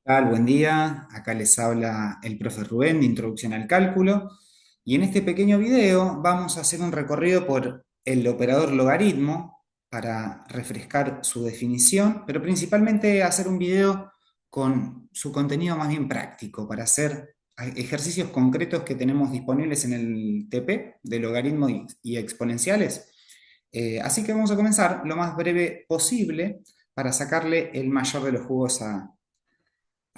Tal, buen día, acá les habla el profe Rubén de Introducción al Cálculo y en este pequeño video vamos a hacer un recorrido por el operador logaritmo para refrescar su definición, pero principalmente hacer un video con su contenido más bien práctico para hacer ejercicios concretos que tenemos disponibles en el TP de logaritmo y exponenciales. Así que vamos a comenzar lo más breve posible para sacarle el mayor de los jugos a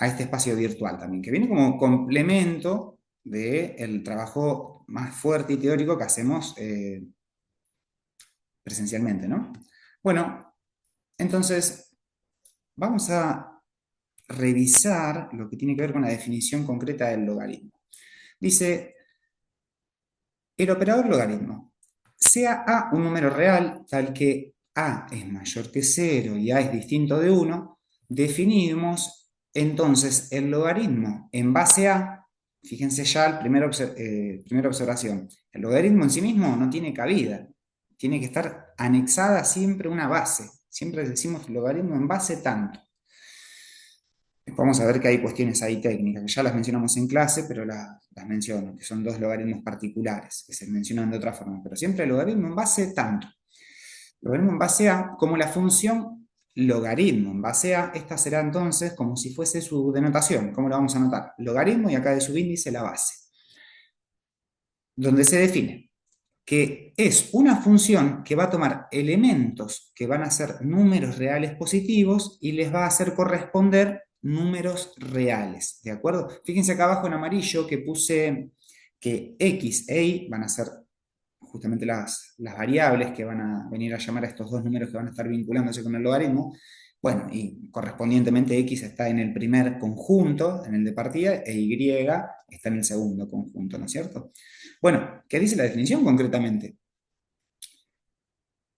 este espacio virtual también, que viene como complemento del trabajo más fuerte y teórico que hacemos presencialmente, ¿no? Bueno, entonces vamos a revisar lo que tiene que ver con la definición concreta del logaritmo. Dice, el operador logaritmo, sea A un número real tal que A es mayor que cero y A es distinto de uno, definimos entonces el logaritmo en base a, fíjense ya la primera observación, el logaritmo en sí mismo no tiene cabida, tiene que estar anexada siempre una base, siempre decimos logaritmo en base tanto. Vamos a ver que hay cuestiones ahí técnicas, que ya las mencionamos en clase, pero las menciono, que son dos logaritmos particulares, que se mencionan de otra forma, pero siempre logaritmo en base tanto. Logaritmo en base a, como la función logaritmo en base a, esta será entonces como si fuese su denotación. ¿Cómo lo vamos a anotar? Logaritmo y acá de subíndice la base, donde se define que es una función que va a tomar elementos que van a ser números reales positivos y les va a hacer corresponder números reales, ¿de acuerdo? Fíjense acá abajo en amarillo que puse que x e y van a ser justamente las variables que van a venir a llamar a estos dos números que van a estar vinculándose con el logaritmo. Bueno, y correspondientemente x está en el primer conjunto, en el de partida, e y está en el segundo conjunto, ¿no es cierto? Bueno, ¿qué dice la definición concretamente?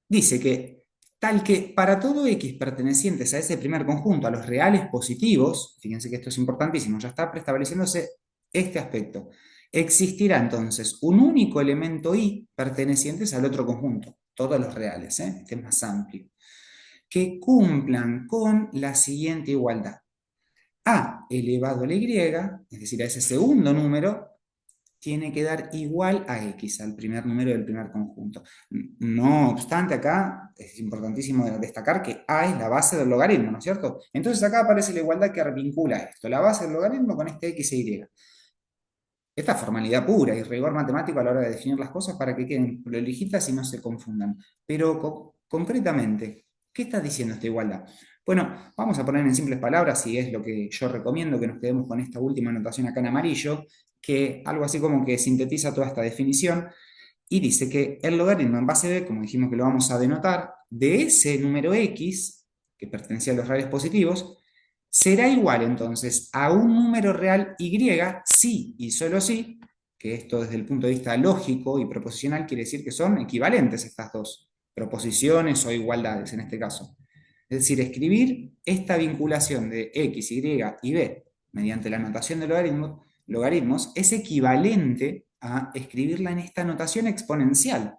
Dice que tal que para todo x pertenecientes a ese primer conjunto, a los reales positivos, fíjense que esto es importantísimo, ya está preestableciéndose este aspecto, existirá entonces un único elemento y pertenecientes al otro conjunto, todos los reales, este es más amplio, que cumplan con la siguiente igualdad. A elevado a la y, es decir, a ese segundo número, tiene que dar igual a x, al primer número del primer conjunto. No obstante, acá es importantísimo destacar que a es la base del logaritmo, ¿no es cierto? Entonces acá aparece la igualdad que vincula esto, la base del logaritmo con este x e y. Esta formalidad pura y rigor matemático a la hora de definir las cosas para que queden prolijitas y no se confundan. Pero concretamente, ¿qué está diciendo esta igualdad? Bueno, vamos a poner en simples palabras, y es lo que yo recomiendo que nos quedemos con esta última anotación acá en amarillo, que algo así como que sintetiza toda esta definición y dice que el logaritmo en base b, como dijimos que lo vamos a denotar, de ese número x, que pertenece a los reales positivos, será igual entonces a un número real y si y solo si, que esto desde el punto de vista lógico y proposicional quiere decir que son equivalentes estas dos proposiciones o igualdades en este caso. Es decir, escribir esta vinculación de x, y y b mediante la notación de logaritmos es equivalente a escribirla en esta notación exponencial.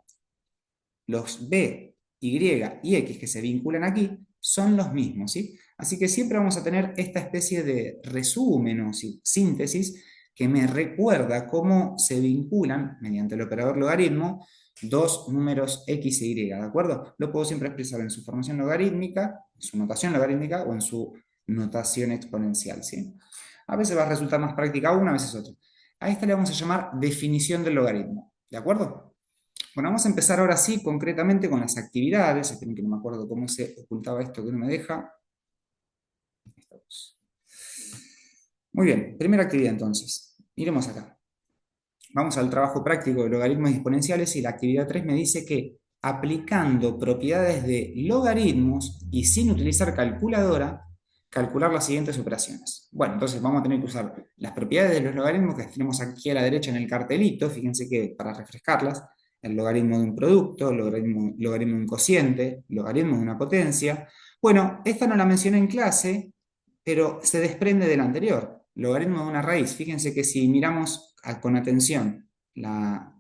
Los b, y y x que se vinculan aquí son los mismos, ¿sí? Así que siempre vamos a tener esta especie de resumen o síntesis que me recuerda cómo se vinculan mediante el operador logaritmo dos números x e y, ¿de acuerdo? Lo puedo siempre expresar en su formación logarítmica, en su notación logarítmica o en su notación exponencial, ¿sí? A veces va a resultar más práctica una, a veces otra. A esta le vamos a llamar definición del logaritmo, ¿de acuerdo? Bueno, vamos a empezar ahora sí concretamente con las actividades. Esperen que no me acuerdo cómo se ocultaba esto que no me deja. Muy bien, primera actividad entonces. Miremos acá. Vamos al trabajo práctico de logaritmos exponenciales y la actividad 3 me dice que aplicando propiedades de logaritmos y sin utilizar calculadora, calcular las siguientes operaciones. Bueno, entonces vamos a tener que usar las propiedades de los logaritmos que tenemos aquí a la derecha en el cartelito. Fíjense que para refrescarlas, el logaritmo de un producto, logaritmo de un cociente, logaritmo de una potencia. Bueno, esta no la mencioné en clase, pero se desprende del anterior, logaritmo de una raíz. Fíjense que si miramos con atención la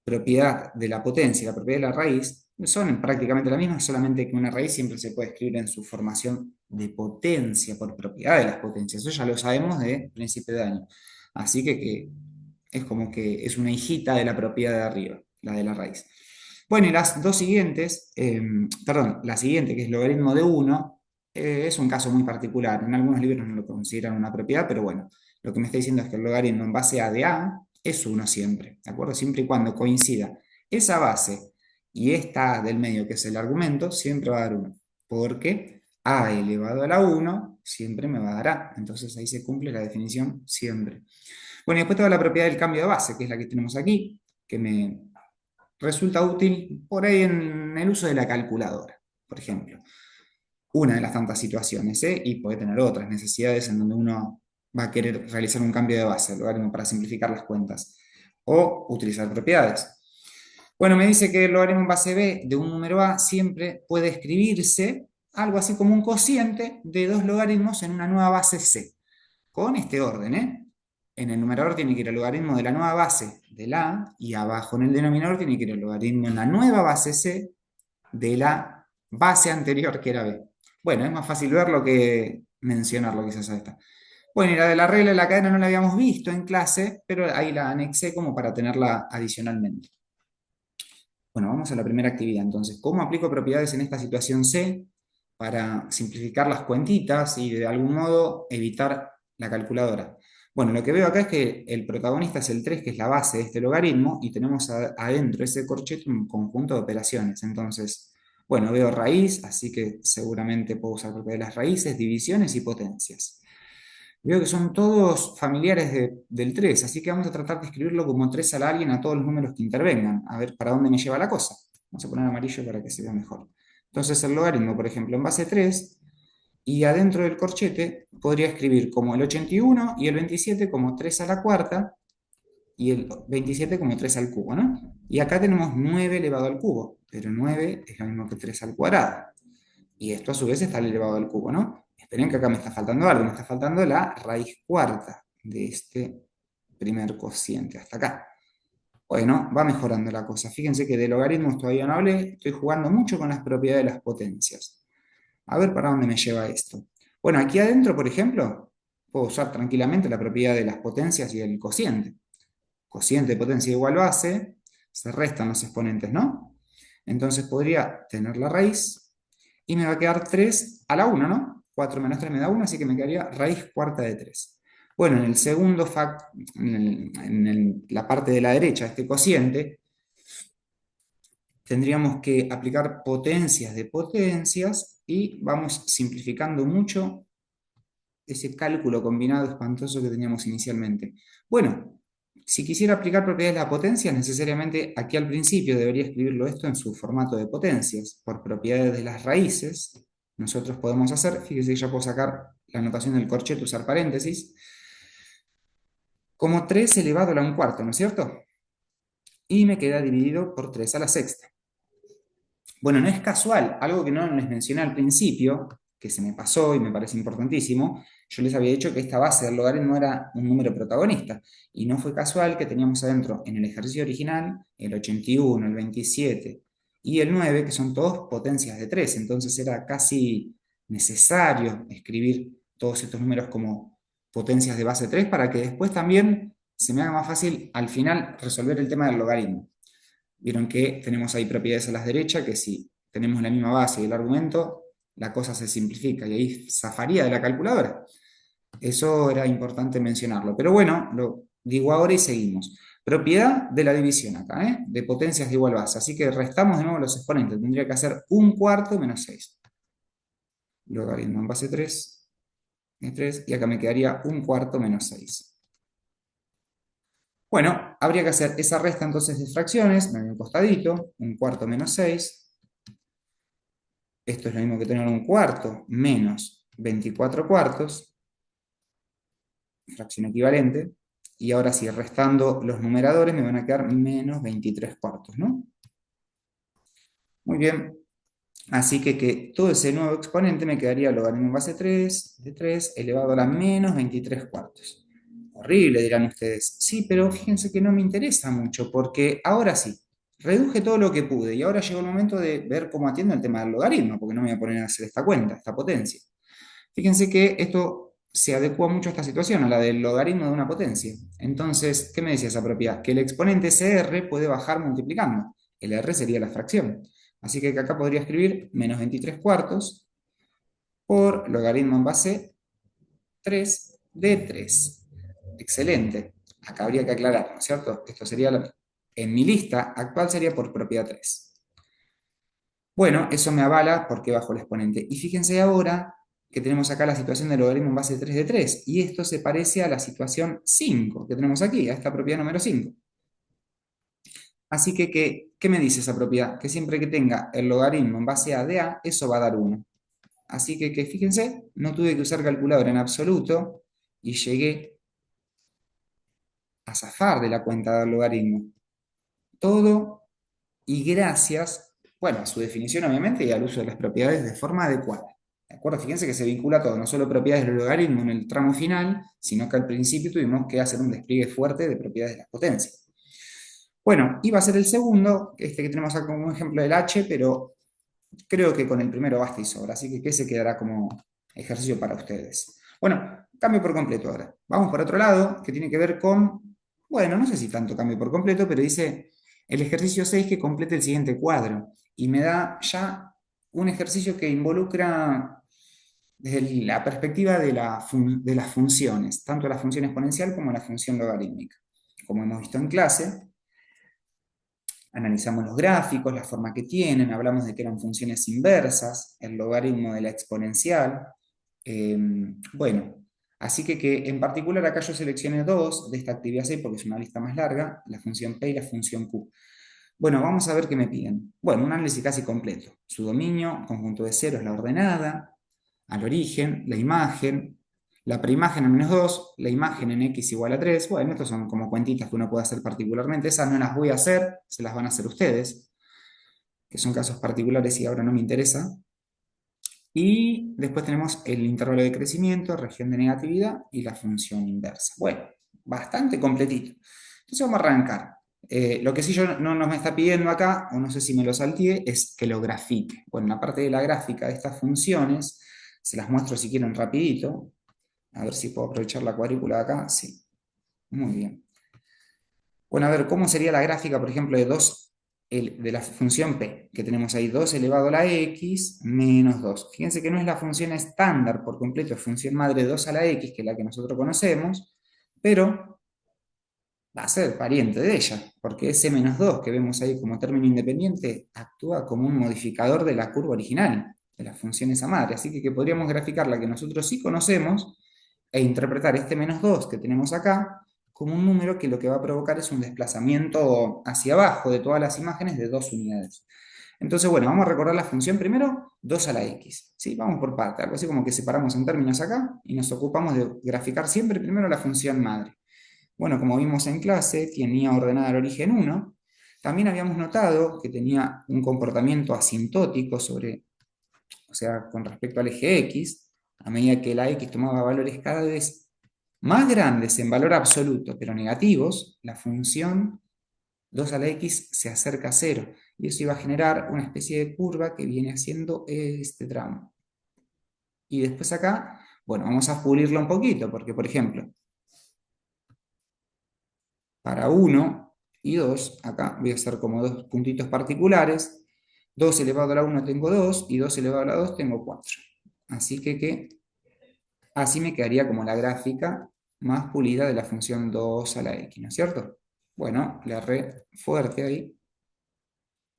propiedad de la potencia y la propiedad de la raíz, Son prácticamente la misma, solamente que una raíz siempre se puede escribir en su formación de potencia, por propiedad de las potencias. Eso ya lo sabemos de principio de año. Así que es como que es una hijita de la propiedad de arriba, la de la raíz. Bueno, y las dos siguientes, perdón, la siguiente, que es logaritmo de 1, es un caso muy particular. En algunos libros no lo consideran una propiedad, pero bueno, lo que me está diciendo es que el logaritmo en base a de a es 1 siempre, ¿de acuerdo? Siempre y cuando coincida esa base y esta del medio, que es el argumento, siempre va a dar 1, porque a elevado a la 1 siempre me va a dar a. Entonces ahí se cumple la definición siempre. Bueno, y después toda la propiedad del cambio de base, que es la que tenemos aquí, que me resulta útil por ahí en el uso de la calculadora, por ejemplo. Una de las tantas situaciones, ¿eh? Y puede tener otras necesidades en donde uno va a querer realizar un cambio de base, el logaritmo para simplificar las cuentas, o utilizar propiedades. Bueno, me dice que el logaritmo en base b de un número a siempre puede escribirse algo así como un cociente de dos logaritmos en una nueva base c, con este orden, ¿eh? En el numerador tiene que ir el logaritmo de la nueva base de la a, y abajo en el denominador tiene que ir el logaritmo en la nueva base c de la base anterior, que era b. Bueno, es más fácil verlo que mencionarlo quizás a esta. Bueno, y la de la regla de la cadena no la habíamos visto en clase, pero ahí la anexé como para tenerla adicionalmente. Bueno, vamos a la primera actividad entonces. ¿Cómo aplico propiedades en esta situación C para simplificar las cuentitas y de algún modo evitar la calculadora? Bueno, lo que veo acá es que el protagonista es el 3, que es la base de este logaritmo, y tenemos adentro de ese corchete un conjunto de operaciones. Entonces, bueno, veo raíz, así que seguramente puedo usar propiedades de las raíces, divisiones y potencias. Veo que son todos familiares del 3, así que vamos a tratar de escribirlo como 3 a la alguien a todos los números que intervengan, a ver para dónde me lleva la cosa. Vamos a poner amarillo para que se vea mejor. Entonces el logaritmo, por ejemplo, en base 3, y adentro del corchete podría escribir como el 81 y el 27 como 3 a la cuarta, y el 27 como 3 al cubo, ¿no? Y acá tenemos 9 elevado al cubo, pero 9 es lo mismo que 3 al cuadrado. Y esto a su vez está elevado al cubo, ¿no? Esperen que acá me está faltando algo, me está faltando la raíz cuarta de este primer cociente, hasta acá. Bueno, va mejorando la cosa. Fíjense que de logaritmos todavía no hablé, estoy jugando mucho con las propiedades de las potencias. A ver para dónde me lleva esto. Bueno, aquí adentro, por ejemplo, puedo usar tranquilamente la propiedad de las potencias y el cociente. Cociente de potencia igual base, se restan los exponentes, ¿no? Entonces podría tener la raíz y me va a quedar 3 a la 1, ¿no? 4 menos 3 me da 1, así que me quedaría raíz cuarta de 3. Bueno, en el segundo en la parte de la derecha de este cociente, tendríamos que aplicar potencias de potencias y vamos simplificando mucho ese cálculo combinado espantoso que teníamos inicialmente. Bueno, si quisiera aplicar propiedades de la potencia, necesariamente aquí al principio debería escribirlo esto en su formato de potencias. Por propiedades de las raíces, nosotros podemos hacer, fíjese que ya puedo sacar la notación del corcheto, usar paréntesis, como 3 elevado a la un cuarto, ¿no es cierto? Y me queda dividido por 3 a la sexta. Bueno, no es casual, algo que no les mencioné al principio, que se me pasó y me parece importantísimo. Yo les había dicho que esta base del logaritmo era un número protagonista, y no fue casual que teníamos adentro en el ejercicio original el 81, el 27 y el 9, que son todos potencias de 3. Entonces era casi necesario escribir todos estos números como potencias de base 3 para que después también se me haga más fácil al final resolver el tema del logaritmo. Vieron que tenemos ahí propiedades a la derecha, que si tenemos la misma base y el argumento, la cosa se simplifica y ahí zafaría de la calculadora. Eso era importante mencionarlo. Pero bueno, lo digo ahora y seguimos. Propiedad de la división acá, ¿eh? De potencias de igual base. Así que restamos de nuevo los exponentes. Tendría que hacer un cuarto menos 6. Logaritmo en base 3 es 3, y acá me quedaría un cuarto menos 6. Bueno, habría que hacer esa resta entonces de fracciones, en el costadito, un cuarto menos 6. Esto es lo mismo que tener un cuarto menos 24 cuartos, fracción equivalente. Y ahora sí, restando los numeradores me van a quedar menos 23 cuartos, ¿no? Muy bien. Así que todo ese nuevo exponente me quedaría logaritmo en base 3 de 3 elevado a la menos 23 cuartos. Horrible, dirán ustedes. Sí, pero fíjense que no me interesa mucho, porque ahora sí. reduje todo lo que pude y ahora llegó el momento de ver cómo atiendo el tema del logaritmo, porque no me voy a poner a hacer esta cuenta, esta potencia. Fíjense que esto se adecua mucho a esta situación, a la del logaritmo de una potencia. Entonces, ¿qué me decía esa propiedad? Que el exponente CR puede bajar multiplicando. El R sería la fracción. Así que acá podría escribir menos 23 cuartos por logaritmo en base 3 de 3. Excelente. Acá habría que aclarar, ¿no es cierto? Esto sería, en mi lista actual sería por propiedad 3. Bueno, eso me avala porque bajo el exponente. Y fíjense ahora que tenemos acá la situación del logaritmo en base 3 de 3. Y esto se parece a la situación 5 que tenemos aquí, a esta propiedad número 5. Así que, ¿qué me dice esa propiedad? Que siempre que tenga el logaritmo en base a de a, eso va a dar 1. Así que fíjense, no tuve que usar calculadora en absoluto y llegué a zafar de la cuenta del logaritmo. Todo y gracias, bueno, a su definición obviamente y al uso de las propiedades de forma adecuada. ¿De acuerdo? Fíjense que se vincula todo, no solo propiedades del logaritmo en el tramo final, sino que al principio tuvimos que hacer un despliegue fuerte de propiedades de las potencias. Bueno, iba a ser el segundo, este que tenemos acá como ejemplo del h, pero creo que con el primero basta y sobra, así que ese quedará como ejercicio para ustedes. Bueno, cambio por completo ahora. Vamos por otro lado, que tiene que ver con, bueno, no sé si tanto cambio por completo, pero dice el ejercicio 6 que complete el siguiente cuadro. Y me da ya un ejercicio que involucra desde la perspectiva de las funciones, tanto la función exponencial como la función logarítmica. Como hemos visto en clase, analizamos los gráficos, la forma que tienen, hablamos de que eran funciones inversas, el logaritmo de la exponencial. Eh, bueno, así que en particular acá yo seleccioné dos de esta actividad 6 porque es una lista más larga, la función P y la función Q. Bueno, vamos a ver qué me piden. Bueno, un análisis casi completo. Su dominio, conjunto de ceros, la ordenada, al origen, la imagen, la preimagen en -2, la imagen en x igual a 3. Bueno, estos son como cuentitas que uno puede hacer particularmente. Esas no las voy a hacer, se las van a hacer ustedes, que son casos particulares y ahora no me interesa. Y después tenemos el intervalo de crecimiento, región de negatividad y la función inversa. Bueno, bastante completito. Entonces vamos a arrancar. Lo que sí yo no nos me está pidiendo acá, o no sé si me lo salteé, es que lo grafique. Bueno, en la parte de la gráfica de estas funciones, se las muestro si quieren rapidito. A ver si puedo aprovechar la cuadrícula de acá. Sí, muy bien. Bueno, a ver, ¿cómo sería la gráfica, por ejemplo, de 2 de la función p, que tenemos ahí 2 elevado a la x menos 2? Fíjense que no es la función estándar por completo, es función madre 2 a la x, que es la que nosotros conocemos, pero va a ser pariente de ella, porque ese menos 2 que vemos ahí como término independiente actúa como un modificador de la curva original, de la función esa madre. Así que podríamos graficar la que nosotros sí conocemos e interpretar este menos 2 que tenemos acá como un número que lo que va a provocar es un desplazamiento hacia abajo de todas las imágenes de 2 unidades. Entonces, bueno, vamos a recordar la función primero, 2 a la x. ¿Sí? Vamos por parte, algo así como que separamos en términos acá y nos ocupamos de graficar siempre primero la función madre. Bueno, como vimos en clase, tenía ordenada al origen 1. También habíamos notado que tenía un comportamiento asintótico sobre, o sea, con respecto al eje x, a medida que la x tomaba valores cada vez más grandes en valor absoluto, pero negativos, la función 2 a la x se acerca a 0. Y eso iba a generar una especie de curva que viene haciendo este tramo. Y después acá, bueno, vamos a pulirlo un poquito, porque por ejemplo, para 1 y 2, acá voy a hacer como dos puntitos particulares. 2 elevado a la 1 tengo 2 y 2 elevado a la 2 tengo 4. Así que así me quedaría como la gráfica más pulida de la función 2 a la x, ¿no es cierto? Bueno, le erré fuerte ahí.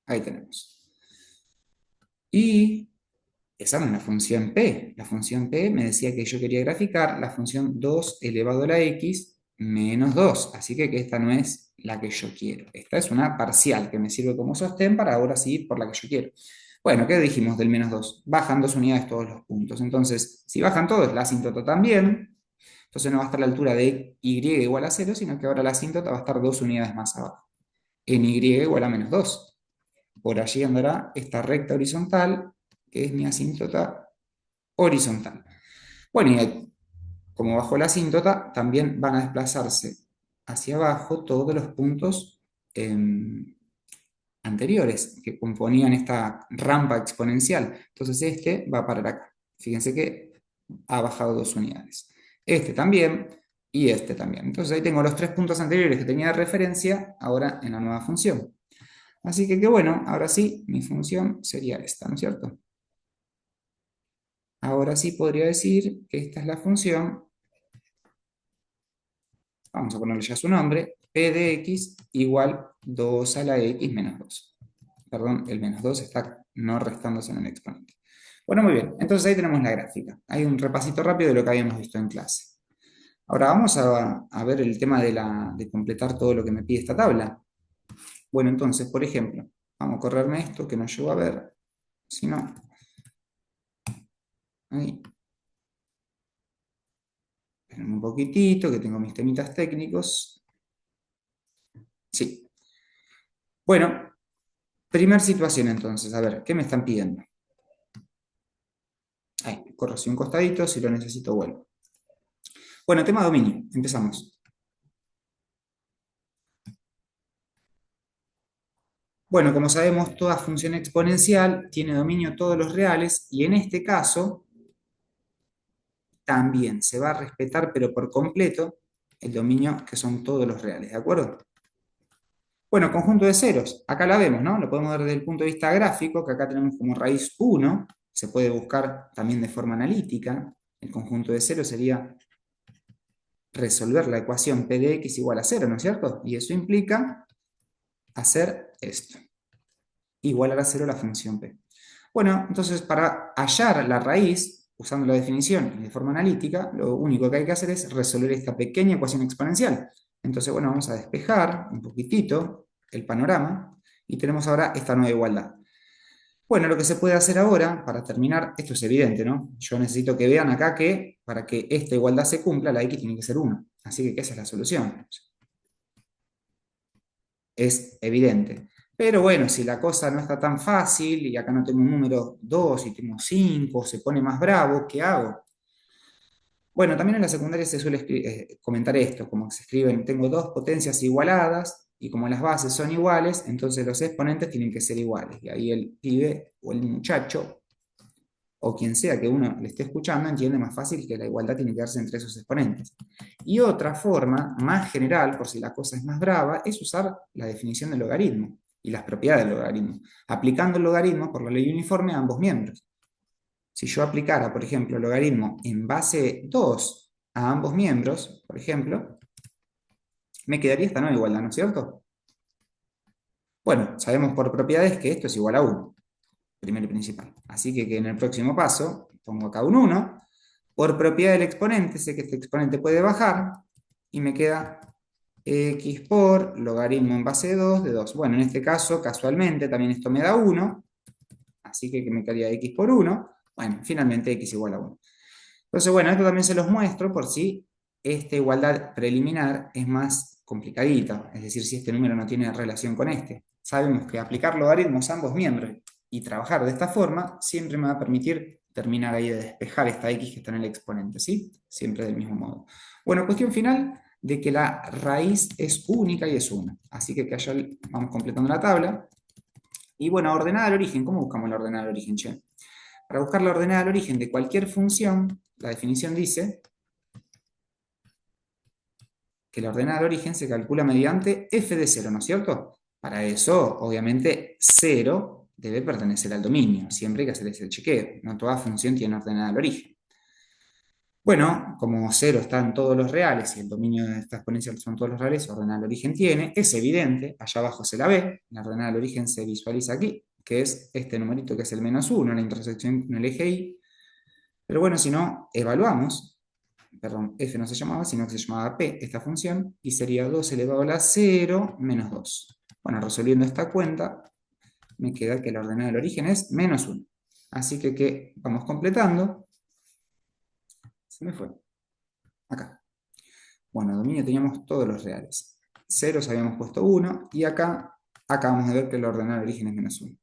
Ahí tenemos. Y esa no es la función p. La función p me decía que yo quería graficar la función 2 elevado a la x menos 2. Así que esta no es la que yo quiero. Esta es una parcial que me sirve como sostén para ahora sí ir por la que yo quiero. Bueno, ¿qué dijimos del menos 2? Bajan 2 unidades todos los puntos. Entonces, si bajan todos, la asíntota también. Entonces no va a estar a la altura de y igual a 0, sino que ahora la asíntota va a estar 2 unidades más abajo. En y igual a menos 2. Por allí andará esta recta horizontal, que es mi asíntota horizontal. Bueno, y como bajo la asíntota, también van a desplazarse hacia abajo todos los puntos anteriores que componían esta rampa exponencial. Entonces este va a parar acá. Fíjense que ha bajado 2 unidades. Este también y este también. Entonces ahí tengo los 3 puntos anteriores que tenía de referencia ahora en la nueva función. Así que qué bueno, ahora sí, mi función sería esta, ¿no es cierto? Ahora sí podría decir que esta es la función, vamos a ponerle ya su nombre, p de x igual 2 a la x menos 2. Perdón, el menos 2 está no restándose en el exponente. Bueno, muy bien, entonces ahí tenemos la gráfica. Hay un repasito rápido de lo que habíamos visto en clase. Ahora vamos a ver el tema de completar todo lo que me pide esta tabla. Bueno, entonces, por ejemplo, vamos a correrme esto que no llego a ver, si no, ahí, esperen un poquitito, que tengo mis temitas técnicos. Sí. Bueno, primera situación entonces, a ver, ¿qué me están pidiendo? Ahí, corro hacia un costadito, si lo necesito vuelvo. Bueno, tema dominio, empezamos. Bueno, como sabemos, toda función exponencial tiene dominio todos los reales y en este caso también se va a respetar, pero por completo, el dominio que son todos los reales, ¿de acuerdo? Bueno, conjunto de ceros, acá la vemos, ¿no? Lo podemos ver desde el punto de vista gráfico, que acá tenemos como raíz 1, se puede buscar también de forma analítica. El conjunto de ceros sería resolver la ecuación p de x igual a 0, ¿no es cierto? Y eso implica hacer esto, igualar a 0 la función p. Bueno, entonces para hallar la raíz, usando la definición y de forma analítica, lo único que hay que hacer es resolver esta pequeña ecuación exponencial. Entonces, bueno, vamos a despejar un poquitito el panorama y tenemos ahora esta nueva igualdad. Bueno, lo que se puede hacer ahora, para terminar, esto es evidente, ¿no? Yo necesito que vean acá que para que esta igualdad se cumpla, la x tiene que ser 1. Así que esa es la solución. Es evidente. Pero bueno, si la cosa no está tan fácil y acá no tengo un número 2 y tengo 5, se pone más bravo, ¿qué hago? Bueno, también en la secundaria se suele comentar esto, como se escriben, tengo dos potencias igualadas y como las bases son iguales, entonces los exponentes tienen que ser iguales. Y ahí el pibe o el muchacho o quien sea que uno le esté escuchando entiende más fácil que la igualdad tiene que darse entre esos exponentes. Y otra forma, más general, por si la cosa es más brava, es usar la definición del logaritmo y las propiedades del logaritmo, aplicando el logaritmo por la ley uniforme a ambos miembros. Si yo aplicara, por ejemplo, el logaritmo en base 2 a ambos miembros, por ejemplo, me quedaría esta nueva igualdad, ¿no es cierto? Bueno, sabemos por propiedades que esto es igual a 1, primero y principal. Así que en el próximo paso pongo acá un 1. Por propiedad del exponente, sé que este exponente puede bajar y me queda x por logaritmo en base de 2 de 2. Bueno, en este caso, casualmente, también esto me da 1, así que me quedaría x por 1. Bueno, finalmente x igual a 1. Entonces, bueno, esto también se los muestro por si esta igualdad preliminar es más complicadita, es decir, si este número no tiene relación con este. Sabemos que aplicar logaritmos a ambos miembros y trabajar de esta forma siempre me va a permitir terminar ahí de despejar esta x que está en el exponente, ¿sí? Siempre del mismo modo. Bueno, cuestión final de que la raíz es única y es 1. Así que allá vamos completando la tabla. Y bueno, ordenada al origen. ¿Cómo buscamos la ordenada al origen, che? Para buscar la ordenada al origen de cualquier función, la definición dice que la ordenada al origen se calcula mediante f de 0, ¿no es cierto? Para eso, obviamente, 0 debe pertenecer al dominio. Siempre hay que hacer ese chequeo. No toda función tiene ordenada al origen. Bueno, como 0 está en todos los reales y el dominio de esta exponencial son todos los reales, ordenada al origen tiene, es evidente, allá abajo se la ve, la ordenada al origen se visualiza aquí, que es este numerito que es el -1, la intersección con el eje Y. Pero bueno, si no, evaluamos, perdón, f no se llamaba, sino que se llamaba p, esta función, y sería 2 elevado a la 0 menos 2. Bueno, resolviendo esta cuenta, me queda que la ordenada del origen es -1. Así que vamos completando. Se me fue. Acá. Bueno, dominio teníamos todos los reales. Ceros habíamos puesto 1, y acá acabamos de ver que la ordenada del origen es -1.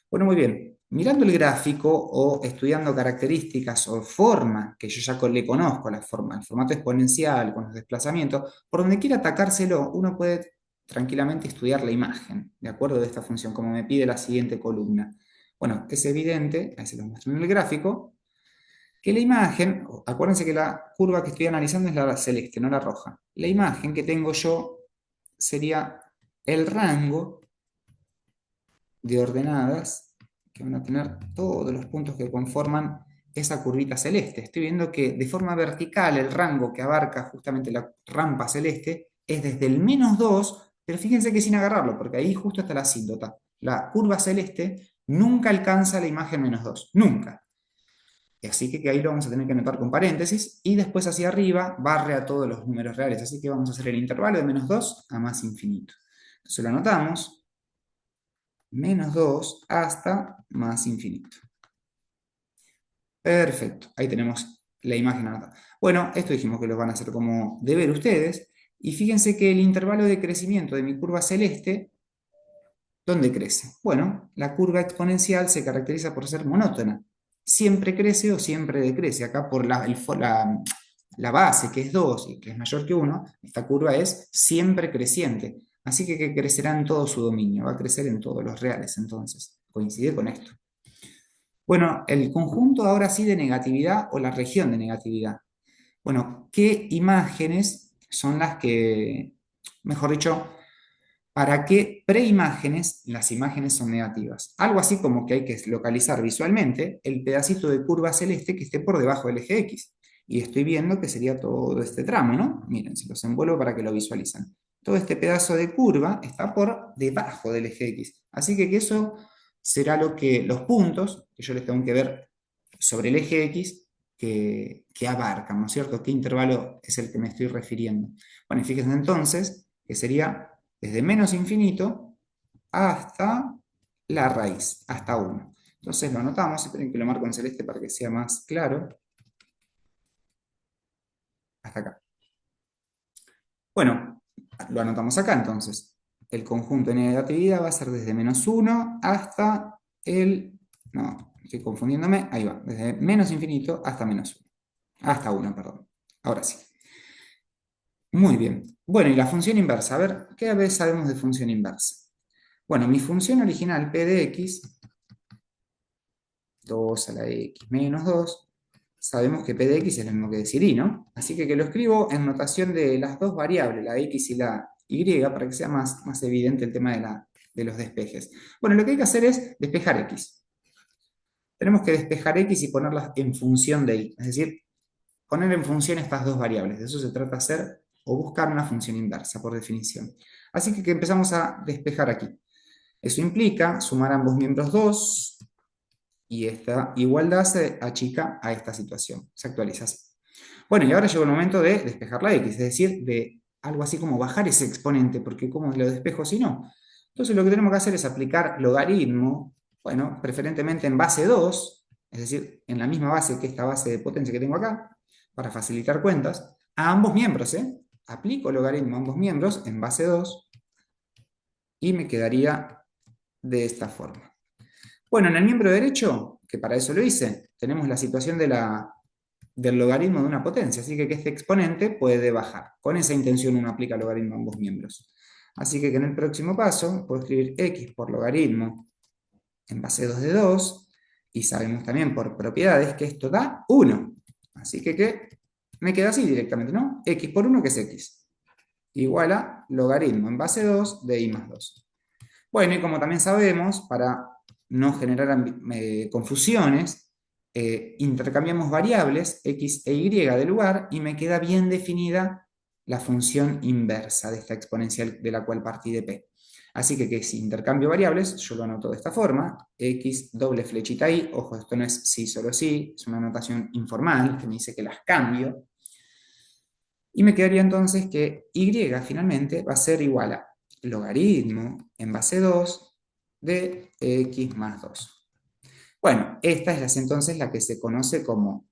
Bueno, muy bien. Mirando el gráfico o estudiando características o forma, que yo ya le conozco la forma, el formato exponencial con los desplazamientos, por donde quiera atacárselo, uno puede tranquilamente estudiar la imagen, de acuerdo de esta función, como me pide la siguiente columna. Bueno, es evidente, ahí se lo muestro en el gráfico, que la imagen, acuérdense que la curva que estoy analizando es la celeste, no la roja. La imagen que tengo yo sería el rango de ordenadas que van a tener todos los puntos que conforman esa curvita celeste. Estoy viendo que de forma vertical el rango que abarca justamente la rampa celeste es desde el -2, pero fíjense que sin agarrarlo, porque ahí justo está la asíntota. La curva celeste nunca alcanza la imagen -2, nunca. Así que ahí lo vamos a tener que anotar con paréntesis y después hacia arriba barre a todos los números reales. Así que vamos a hacer el intervalo de -2 a más infinito. Entonces lo anotamos, -2 hasta más infinito. Perfecto, ahí tenemos la imagen anotada. Bueno, esto dijimos que lo van a hacer como deber ustedes. Y fíjense que el intervalo de crecimiento de mi curva celeste, ¿dónde crece? Bueno, la curva exponencial se caracteriza por ser monótona. Siempre crece o siempre decrece. Acá por la base, que es 2 y que es mayor que 1, esta curva es siempre creciente. Así que crecerá en todo su dominio, va a crecer en todos los reales, entonces. Coincide con esto. Bueno, el conjunto ahora sí de negatividad o la región de negatividad. Bueno, ¿qué imágenes son las que, mejor dicho, para qué preimágenes las imágenes son negativas? Algo así como que hay que localizar visualmente el pedacito de curva celeste que esté por debajo del eje X. Y estoy viendo que sería todo este tramo, ¿no? Miren, si los envuelvo para que lo visualicen. Todo este pedazo de curva está por debajo del eje X. Así que eso será lo que los puntos que yo les tengo que ver sobre el eje X que abarcan, ¿no es cierto? ¿Qué intervalo es el que me estoy refiriendo? Bueno, y fíjense entonces que sería desde menos infinito hasta la raíz, hasta 1. Entonces lo anotamos, esperen que lo marco en celeste para que sea más claro. Hasta acá. Bueno, lo anotamos acá entonces. El conjunto de negatividad va a ser desde -1 hasta el... No, estoy confundiéndome. Ahí va, desde menos infinito hasta -1. Hasta 1, perdón. Ahora sí. Muy bien. Bueno, y la función inversa. A ver, ¿qué vez sabemos de función inversa? Bueno, mi función original, p de x, 2 a la x menos 2, sabemos que p de x es lo mismo que decir y, ¿no? Así que lo escribo en notación de las dos variables, la x y la y, para que sea más evidente el tema de los despejes. Bueno, lo que hay que hacer es despejar x. Tenemos que despejar x y ponerlas en función de y, es decir, poner en función estas dos variables. De eso se trata de hacer o buscar una función inversa, por definición. Así que empezamos a despejar aquí. Eso implica sumar ambos miembros 2 y esta igualdad se achica a esta situación, se actualiza así. Bueno, y ahora llegó el momento de despejar la x, es decir, de algo así como bajar ese exponente, porque ¿cómo lo despejo si no? Entonces lo que tenemos que hacer es aplicar logaritmo, bueno, preferentemente en base 2, es decir, en la misma base que esta base de potencia que tengo acá, para facilitar cuentas, a ambos miembros, ¿eh? Aplico logaritmo a ambos miembros en base 2 y me quedaría de esta forma. Bueno, en el miembro derecho, que para eso lo hice, tenemos la situación del logaritmo de una potencia, así que este exponente puede bajar. Con esa intención uno aplica logaritmo a ambos miembros. Así que en el próximo paso puedo escribir x por logaritmo en base 2 de 2, y sabemos también por propiedades que esto da 1. Así que me queda así directamente, ¿no? X por 1, que es x, igual a logaritmo en base 2 de y más 2. Bueno, y como también sabemos, para no generar confusiones, intercambiamos variables x e y de lugar y me queda bien definida la función inversa de esta exponencial de la cual partí de p. Así que si intercambio variables, yo lo anoto de esta forma, x doble flechita y, ojo, esto no es sí, solo sí, es una anotación informal que me dice que las cambio. Y me quedaría entonces que y finalmente va a ser igual a logaritmo en base 2 de x más 2. Bueno, esta es entonces la que se conoce como,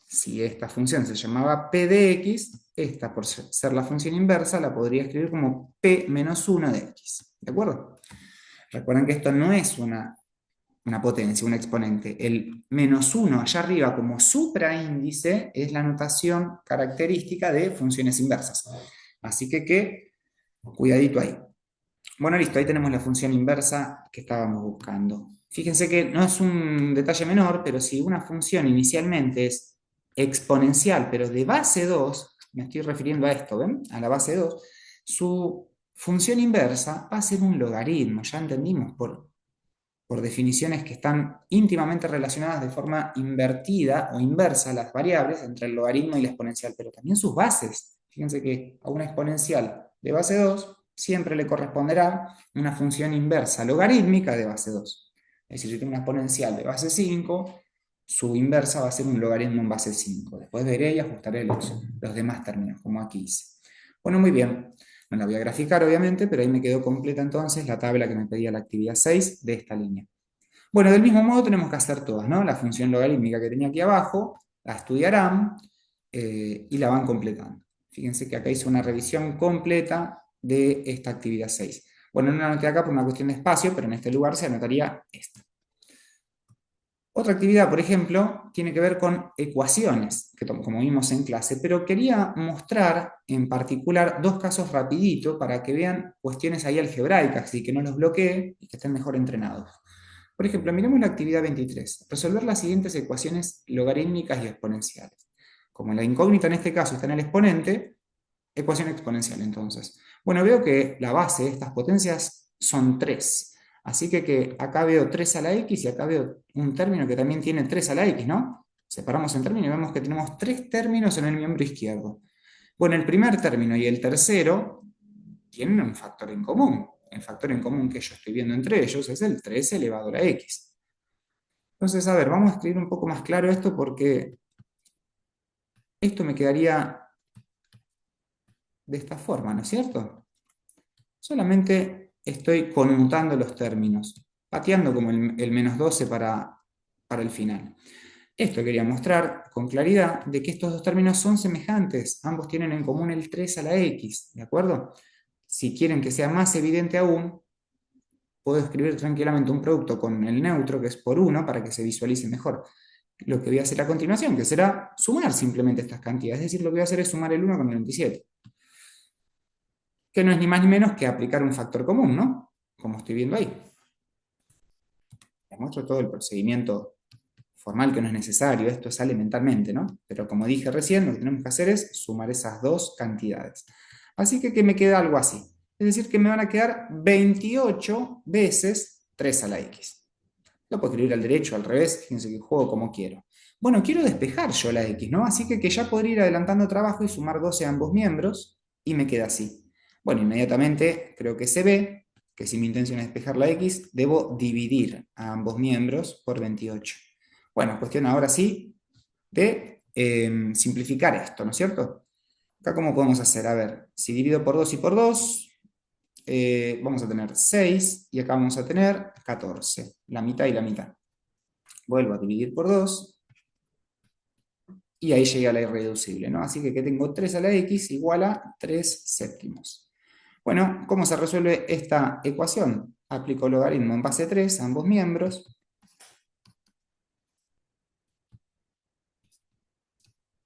si esta función se llamaba p de x, esta por ser la función inversa la podría escribir como p menos 1 de x. ¿De acuerdo? Recuerden que esto no es una potencia, un exponente. El -1 allá arriba como supraíndice es la notación característica de funciones inversas. Así que cuidadito ahí. Bueno, listo, ahí tenemos la función inversa que estábamos buscando. Fíjense que no es un detalle menor, pero si una función inicialmente es exponencial, pero de base 2, me estoy refiriendo a esto, ¿ven? A la base 2, su función inversa va a ser un logaritmo, ya entendimos por definiciones que están íntimamente relacionadas de forma invertida o inversa las variables entre el logaritmo y la exponencial, pero también sus bases. Fíjense que a una exponencial de base 2 siempre le corresponderá una función inversa logarítmica de base 2. Es decir, si tengo una exponencial de base 5, su inversa va a ser un logaritmo en base 5. Después veré y ajustaré los demás términos, como aquí hice. Bueno, muy bien. No la voy a graficar, obviamente, pero ahí me quedó completa entonces la tabla que me pedía la actividad 6 de esta línea. Bueno, del mismo modo tenemos que hacer todas, ¿no? La función logarítmica que tenía aquí abajo, la estudiarán y la van completando. Fíjense que acá hice una revisión completa de esta actividad 6. Bueno, no la anoté acá por una cuestión de espacio, pero en este lugar se anotaría esta. Otra actividad, por ejemplo, tiene que ver con ecuaciones, que como vimos en clase, pero quería mostrar en particular dos casos rapidito para que vean cuestiones ahí algebraicas y que no los bloquee y que estén mejor entrenados. Por ejemplo, miremos la actividad 23. Resolver las siguientes ecuaciones logarítmicas y exponenciales. Como la incógnita en este caso está en el exponente, ecuación exponencial entonces. Bueno, veo que la base de estas potencias son 3. Así que acá veo 3 a la x y acá veo un término que también tiene 3 a la x, ¿no? Separamos en términos y vemos que tenemos 3 términos en el miembro izquierdo. Bueno, el primer término y el tercero tienen un factor en común. El factor en común que yo estoy viendo entre ellos es el 3 elevado a la x. Entonces, a ver, vamos a escribir un poco más claro esto porque esto me quedaría de esta forma, ¿no es cierto? Solamente estoy conmutando los términos, pateando como el menos 12 para el final. Esto quería mostrar con claridad de que estos dos términos son semejantes, ambos tienen en común el 3 a la x, ¿de acuerdo? Si quieren que sea más evidente aún, puedo escribir tranquilamente un producto con el neutro, que es por 1, para que se visualice mejor. Lo que voy a hacer a continuación, que será sumar simplemente estas cantidades, es decir, lo que voy a hacer es sumar el 1 con el 27, que no es ni más ni menos que aplicar un factor común, ¿no? Como estoy viendo ahí. Les muestro todo el procedimiento formal que no es necesario, esto sale mentalmente, ¿no? Pero como dije recién, lo que tenemos que hacer es sumar esas dos cantidades. Así que me queda algo así. Es decir, que me van a quedar 28 veces 3 a la x. Lo puedo escribir al derecho, al revés, fíjense que juego como quiero. Bueno, quiero despejar yo la x, ¿no? Así que ya podría ir adelantando trabajo y sumar 12 a ambos miembros, y me queda así. Bueno, inmediatamente creo que se ve que si mi intención es despejar la x, debo dividir a ambos miembros por 28. Bueno, cuestión ahora sí de simplificar esto, ¿no es cierto? Acá, ¿cómo podemos hacer? A ver, si divido por 2 y por 2, vamos a tener 6 y acá vamos a tener 14, la mitad y la mitad. Vuelvo a dividir por 2 y ahí llega la irreducible, ¿no? Así que tengo 3 a la x igual a 3 séptimos. Bueno, ¿cómo se resuelve esta ecuación? Aplico logaritmo en base 3 a ambos miembros.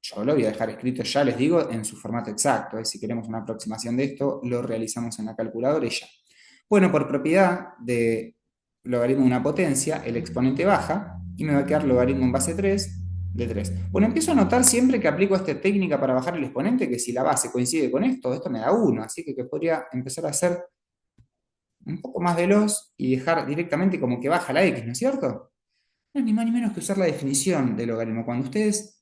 Yo lo voy a dejar escrito, ya les digo, en su formato exacto. Si queremos una aproximación de esto, lo realizamos en la calculadora y ya. Bueno, por propiedad de logaritmo de una potencia, el exponente baja y me va a quedar logaritmo en base 3 de 3. Bueno, empiezo a notar siempre que aplico esta técnica para bajar el exponente que si la base coincide con esto me da 1. Así que podría empezar a hacer un poco más veloz y dejar directamente como que baja la x, ¿no es cierto? No es ni más ni menos que usar la definición del logaritmo. Cuando ustedes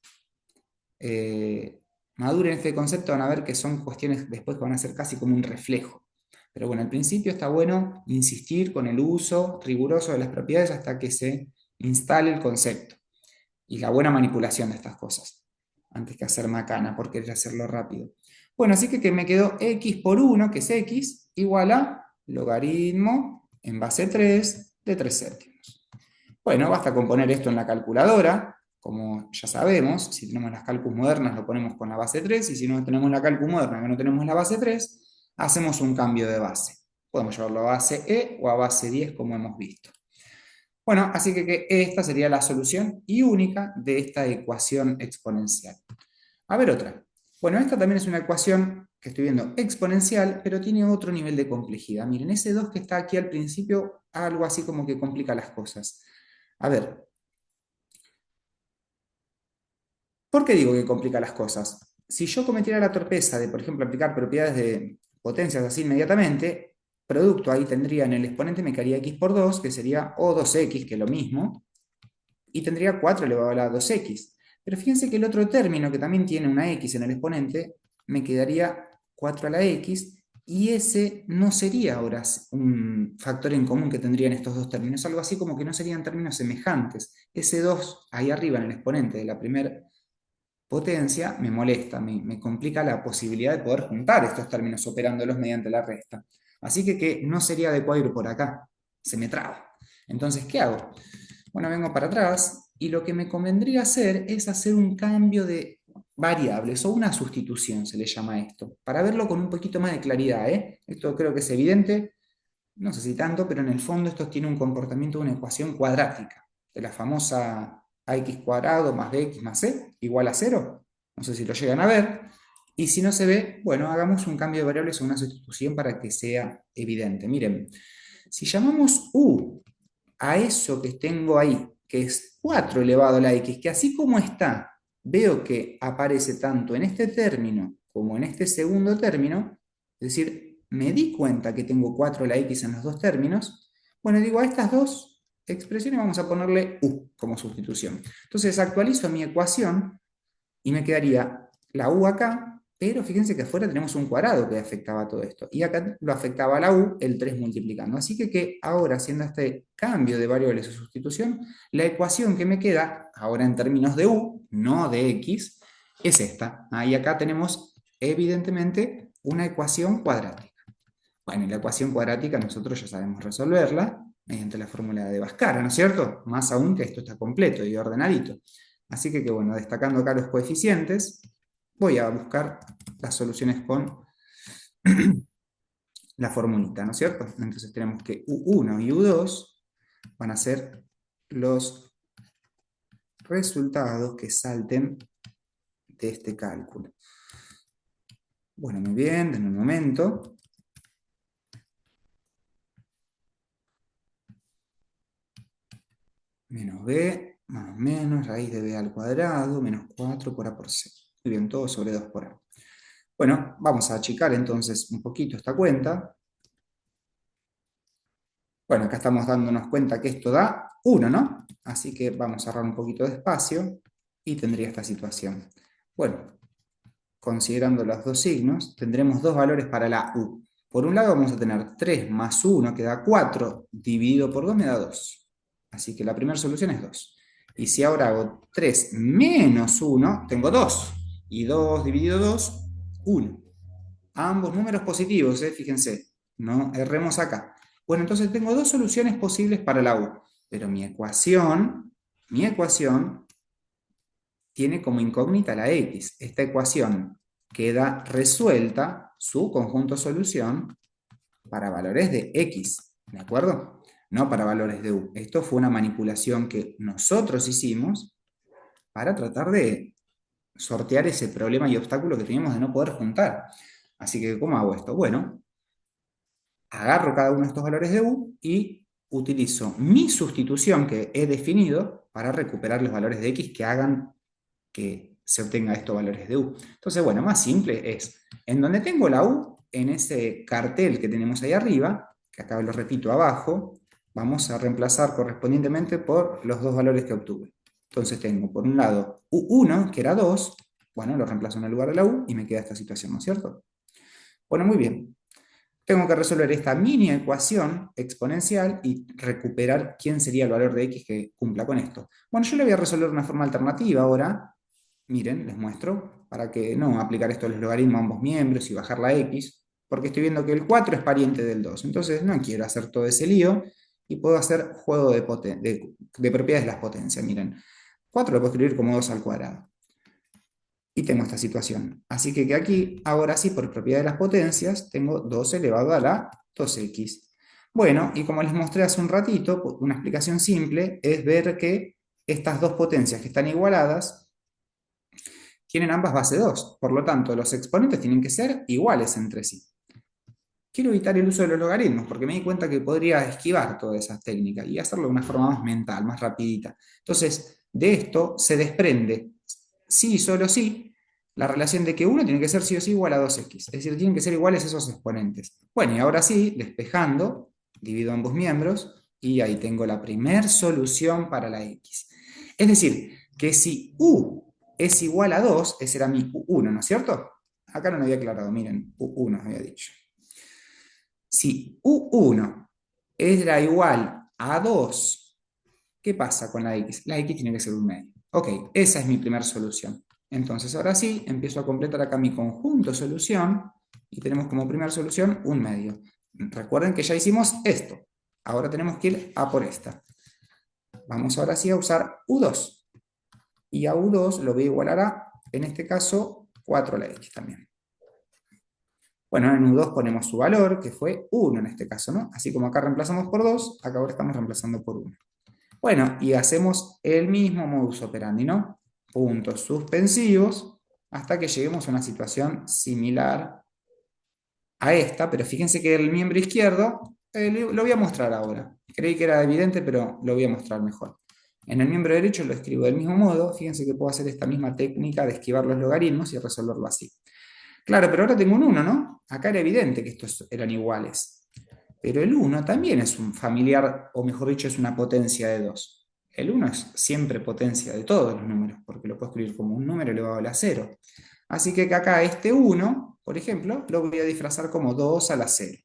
maduren este concepto van a ver que son cuestiones después que van a ser casi como un reflejo. Pero bueno, al principio está bueno insistir con el uso riguroso de las propiedades hasta que se instale el concepto y la buena manipulación de estas cosas, antes que hacer macana por querer hacerlo rápido. Bueno, así que me quedó x por 1, que es x, igual a logaritmo en base 3 de 3 séptimos. Bueno, basta con poner esto en la calculadora. Como ya sabemos, si tenemos las calcus modernas lo ponemos con la base 3, y si no tenemos la calcu moderna que no tenemos la base 3, hacemos un cambio de base. Podemos llevarlo a base E o a base 10 como hemos visto. Bueno, así que esta sería la solución y única de esta ecuación exponencial. A ver otra. Bueno, esta también es una ecuación que estoy viendo exponencial, pero tiene otro nivel de complejidad. Miren, ese 2 que está aquí al principio, algo así como que complica las cosas. A ver, ¿por qué digo que complica las cosas? Si yo cometiera la torpeza de, por ejemplo, aplicar propiedades de potencias así inmediatamente, producto ahí tendría en el exponente, me quedaría x por 2, que sería o 2x, que es lo mismo, y tendría 4 elevado a la 2x. Pero fíjense que el otro término, que también tiene una x en el exponente, me quedaría 4 a la x, y ese no sería ahora un factor en común que tendrían estos dos términos, algo así como que no serían términos semejantes. Ese 2 ahí arriba en el exponente de la primera potencia me molesta, me complica la posibilidad de poder juntar estos términos operándolos mediante la resta. Así que no sería adecuado ir por acá, se me traba. Entonces, ¿qué hago? Bueno, vengo para atrás y lo que me convendría hacer es hacer un cambio de variables o una sustitución, se le llama esto, para verlo con un poquito más de claridad, ¿eh? Esto creo que es evidente, no sé si tanto, pero en el fondo esto tiene un comportamiento de una ecuación cuadrática, de la famosa ax cuadrado más bx más c igual a cero. No sé si lo llegan a ver. Y si no se ve, bueno, hagamos un cambio de variables o una sustitución para que sea evidente. Miren, si llamamos u a eso que tengo ahí, que es 4 elevado a la x, que así como está, veo que aparece tanto en este término como en este segundo término, es decir, me di cuenta que tengo 4 a la x en los dos términos, bueno, digo a estas dos expresiones vamos a ponerle u como sustitución. Entonces actualizo mi ecuación y me quedaría la u acá, pero fíjense que afuera tenemos un cuadrado que afectaba todo esto. Y acá lo afectaba la u, el 3 multiplicando. Así que ahora, haciendo este cambio de variables o sustitución, la ecuación que me queda, ahora en términos de u, no de x, es esta. Ahí acá tenemos, evidentemente, una ecuación cuadrática. Bueno, y la ecuación cuadrática nosotros ya sabemos resolverla mediante la fórmula de Bhaskara, ¿no es cierto? Más aún que esto está completo y ordenadito. Así que bueno, destacando acá los coeficientes, voy a buscar las soluciones con la formulita, ¿no es cierto? Entonces tenemos que U1 y U2 van a ser los resultados que salten de este cálculo. Bueno, muy bien, denme un momento. Menos b, más o menos, raíz de b al cuadrado, menos 4 por a por c. Muy bien, todo sobre 2 por a. Bueno, vamos a achicar entonces un poquito esta cuenta. Bueno, acá estamos dándonos cuenta que esto da 1, ¿no? Así que vamos a ahorrar un poquito de espacio y tendría esta situación. Bueno, considerando los dos signos, tendremos dos valores para la u. Por un lado vamos a tener 3 más 1, que da 4, dividido por 2 me da 2. Así que la primera solución es 2. Y si ahora hago 3 menos 1, tengo 2. Y 2 dividido 2, 1. Ambos números positivos, fíjense, no erremos acá. Bueno, entonces tengo dos soluciones posibles para la u, pero mi ecuación tiene como incógnita la x. Esta ecuación queda resuelta, su conjunto solución, para valores de x, ¿de acuerdo? No para valores de u. Esto fue una manipulación que nosotros hicimos para tratar de sortear ese problema y obstáculo que teníamos de no poder juntar. Así que, ¿cómo hago esto? Bueno, agarro cada uno de estos valores de u y utilizo mi sustitución que he definido para recuperar los valores de x que hagan que se obtenga estos valores de u. Entonces, bueno, más simple es, en donde tengo la u, en ese cartel que tenemos ahí arriba, que acá lo repito abajo, vamos a reemplazar correspondientemente por los dos valores que obtuve. Entonces tengo, por un lado, u1, que era 2, bueno, lo reemplazo en el lugar de la u y me queda esta situación, ¿no es cierto? Bueno, muy bien. Tengo que resolver esta mini ecuación exponencial y recuperar quién sería el valor de x que cumpla con esto. Bueno, yo le voy a resolver una forma alternativa ahora. Miren, les muestro, para que no aplicar esto a los logaritmos a ambos miembros y bajar la x, porque estoy viendo que el 4 es pariente del 2. Entonces no quiero hacer todo ese lío y puedo hacer juego de propiedades de las potencias. Miren, 4 lo puedo escribir como 2 al cuadrado. Y tengo esta situación. Así que aquí, ahora sí, por propiedad de las potencias, tengo 2 elevado a la 2x. Bueno, y como les mostré hace un ratito, una explicación simple es ver que estas dos potencias que están igualadas tienen ambas base 2. Por lo tanto, los exponentes tienen que ser iguales entre sí. Quiero evitar el uso de los logaritmos porque me di cuenta que podría esquivar todas esas técnicas y hacerlo de una forma más mental, más rapidita. Entonces, de esto se desprende, sí y solo sí, la relación de que uno tiene que ser sí o sí igual a 2x. Es decir, tienen que ser iguales esos exponentes. Bueno, y ahora sí, despejando, divido ambos miembros y ahí tengo la primer solución para la x. Es decir, que si u es igual a 2, ese era mi u1, ¿no es cierto? Acá no lo había aclarado, miren, u1 había dicho. Si U1 era igual a 2, ¿qué pasa con la X? La X tiene que ser un medio. Ok, esa es mi primera solución. Entonces ahora sí, empiezo a completar acá mi conjunto solución y tenemos como primera solución un medio. Recuerden que ya hicimos esto. Ahora tenemos que ir a por esta. Vamos ahora sí a usar U2. Y a U2 lo voy a igualar a, en este caso, 4 a la X también. Bueno, en U2 ponemos su valor, que fue 1 en este caso, ¿no? Así como acá reemplazamos por 2, acá ahora estamos reemplazando por 1. Bueno, y hacemos el mismo modus operandi, ¿no? Puntos suspensivos, hasta que lleguemos a una situación similar a esta, pero fíjense que el miembro izquierdo, lo voy a mostrar ahora. Creí que era evidente, pero lo voy a mostrar mejor. En el miembro derecho lo escribo del mismo modo, fíjense que puedo hacer esta misma técnica de esquivar los logaritmos y resolverlo así. Claro, pero ahora tengo un 1, ¿no? Acá era evidente que estos eran iguales. Pero el 1 también es un familiar, o mejor dicho, es una potencia de 2. El 1 es siempre potencia de todos los números, porque lo puedo escribir como un número elevado a la 0. Así que acá este 1, por ejemplo, lo voy a disfrazar como 2 a la 0.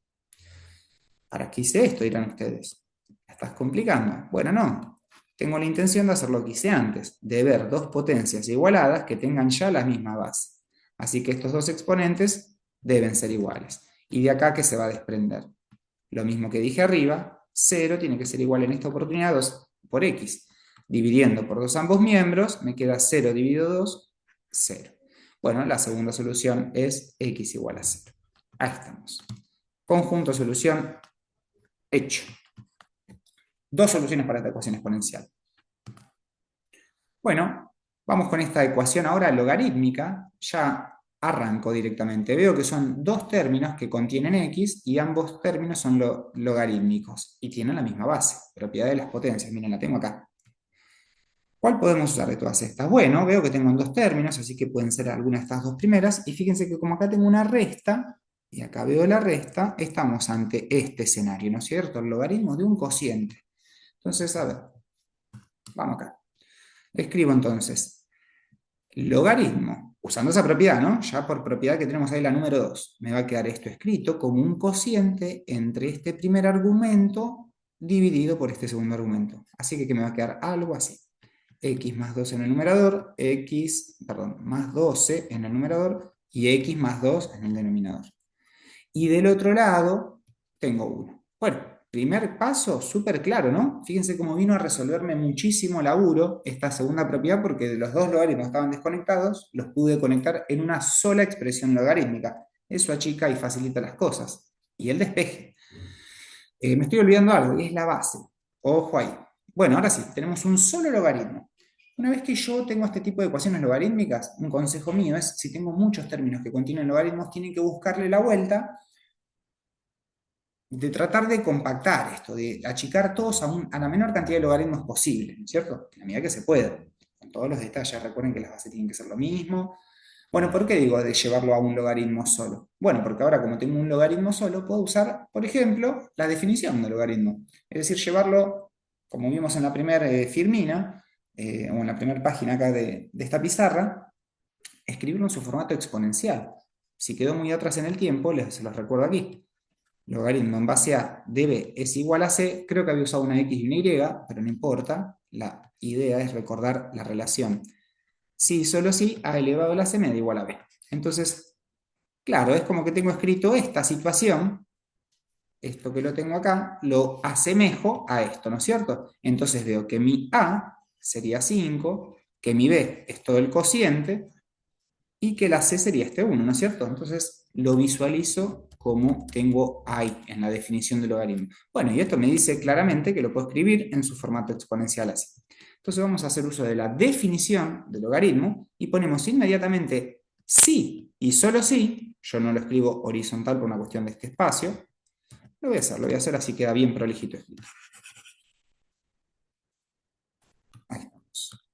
¿Para qué hice esto? Dirán ustedes. ¿La estás complicando? Bueno, no. Tengo la intención de hacer lo que hice antes, de ver dos potencias igualadas que tengan ya la misma base. Así que estos dos exponentes deben ser iguales. Y de acá que se va a desprender. Lo mismo que dije arriba, 0 tiene que ser igual en esta oportunidad 2 por x. Dividiendo por 2 ambos miembros, me queda 0 dividido 2, 0. Bueno, la segunda solución es x igual a 0. Ahí estamos. Conjunto solución hecho. Dos soluciones para esta ecuación exponencial. Bueno, vamos con esta ecuación ahora logarítmica. Ya arranco directamente. Veo que son dos términos que contienen x y ambos términos son logarítmicos y tienen la misma base, propiedad de las potencias. Miren, la tengo acá. ¿Cuál podemos usar de todas estas? Bueno, veo que tengo en dos términos, así que pueden ser alguna de estas dos primeras. Y fíjense que como acá tengo una resta, y acá veo la resta, estamos ante este escenario, ¿no es cierto? El logaritmo de un cociente. Entonces, a ver, vamos acá. Escribo entonces logaritmo, usando esa propiedad, ¿no? Ya por propiedad que tenemos ahí la número 2, me va a quedar esto escrito como un cociente entre este primer argumento dividido por este segundo argumento. Así que me va a quedar algo así. X más 2 en el numerador, más 12 en el numerador y X más 2 en el denominador. Y del otro lado tengo 1. Bueno, primer paso súper claro, ¿no? Fíjense cómo vino a resolverme muchísimo laburo esta segunda propiedad porque los dos logaritmos estaban desconectados, los pude conectar en una sola expresión logarítmica. Eso achica y facilita las cosas. Y el despeje. Me estoy olvidando algo, y es la base. Ojo ahí. Bueno, ahora sí, tenemos un solo logaritmo. Una vez que yo tengo este tipo de ecuaciones logarítmicas, un consejo mío es, si tengo muchos términos que contienen logaritmos, tienen que buscarle la vuelta de tratar de compactar esto, de achicar todos a la menor cantidad de logaritmos posible, ¿no es cierto? En la medida que se pueda. Con todos los detalles, recuerden que las bases tienen que ser lo mismo. Bueno, ¿por qué digo de llevarlo a un logaritmo solo? Bueno, porque ahora como tengo un logaritmo solo, puedo usar, por ejemplo, la definición de logaritmo. Es decir, llevarlo, como vimos en la primera filmina, o en la primera página acá de esta pizarra, escribirlo en su formato exponencial. Si quedó muy atrás en el tiempo, se los recuerdo aquí. Logaritmo en base a de b es igual a c. Creo que había usado una x y una y, pero no importa. La idea es recordar la relación. Si, solo si, a elevado a la c me da igual a b. Entonces, claro, es como que tengo escrito esta situación, esto que lo tengo acá, lo asemejo a esto, ¿no es cierto? Entonces veo que mi a sería 5, que mi b es todo el cociente, y que la C sería este 1, ¿no es cierto? Entonces lo visualizo como tengo ahí en la definición del logaritmo. Bueno, y esto me dice claramente que lo puedo escribir en su formato exponencial así. Entonces vamos a hacer uso de la definición del logaritmo y ponemos inmediatamente sí y solo sí. Yo no lo escribo horizontal por una cuestión de este espacio. Lo voy a hacer así queda bien prolijito escrito. Ahí estamos.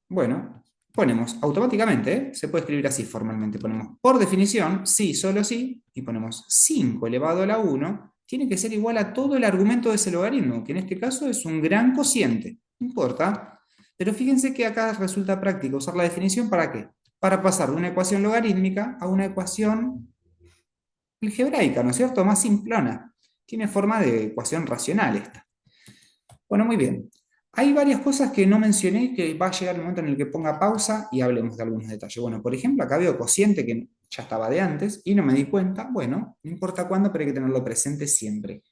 Bueno, ponemos automáticamente, se puede escribir así formalmente, ponemos por definición, sí, solo sí, y ponemos 5 elevado a la 1, tiene que ser igual a todo el argumento de ese logaritmo, que en este caso es un gran cociente, no importa. Pero fíjense que acá resulta práctico usar la definición ¿para qué? Para pasar de una ecuación logarítmica a una ecuación algebraica, ¿no es cierto? Más simplona. Tiene forma de ecuación racional esta. Bueno, muy bien. Hay varias cosas que no mencioné que va a llegar el momento en el que ponga pausa y hablemos de algunos detalles. Bueno, por ejemplo, acá veo cociente que ya estaba de antes y no me di cuenta. Bueno, no importa cuándo, pero hay que tenerlo presente siempre.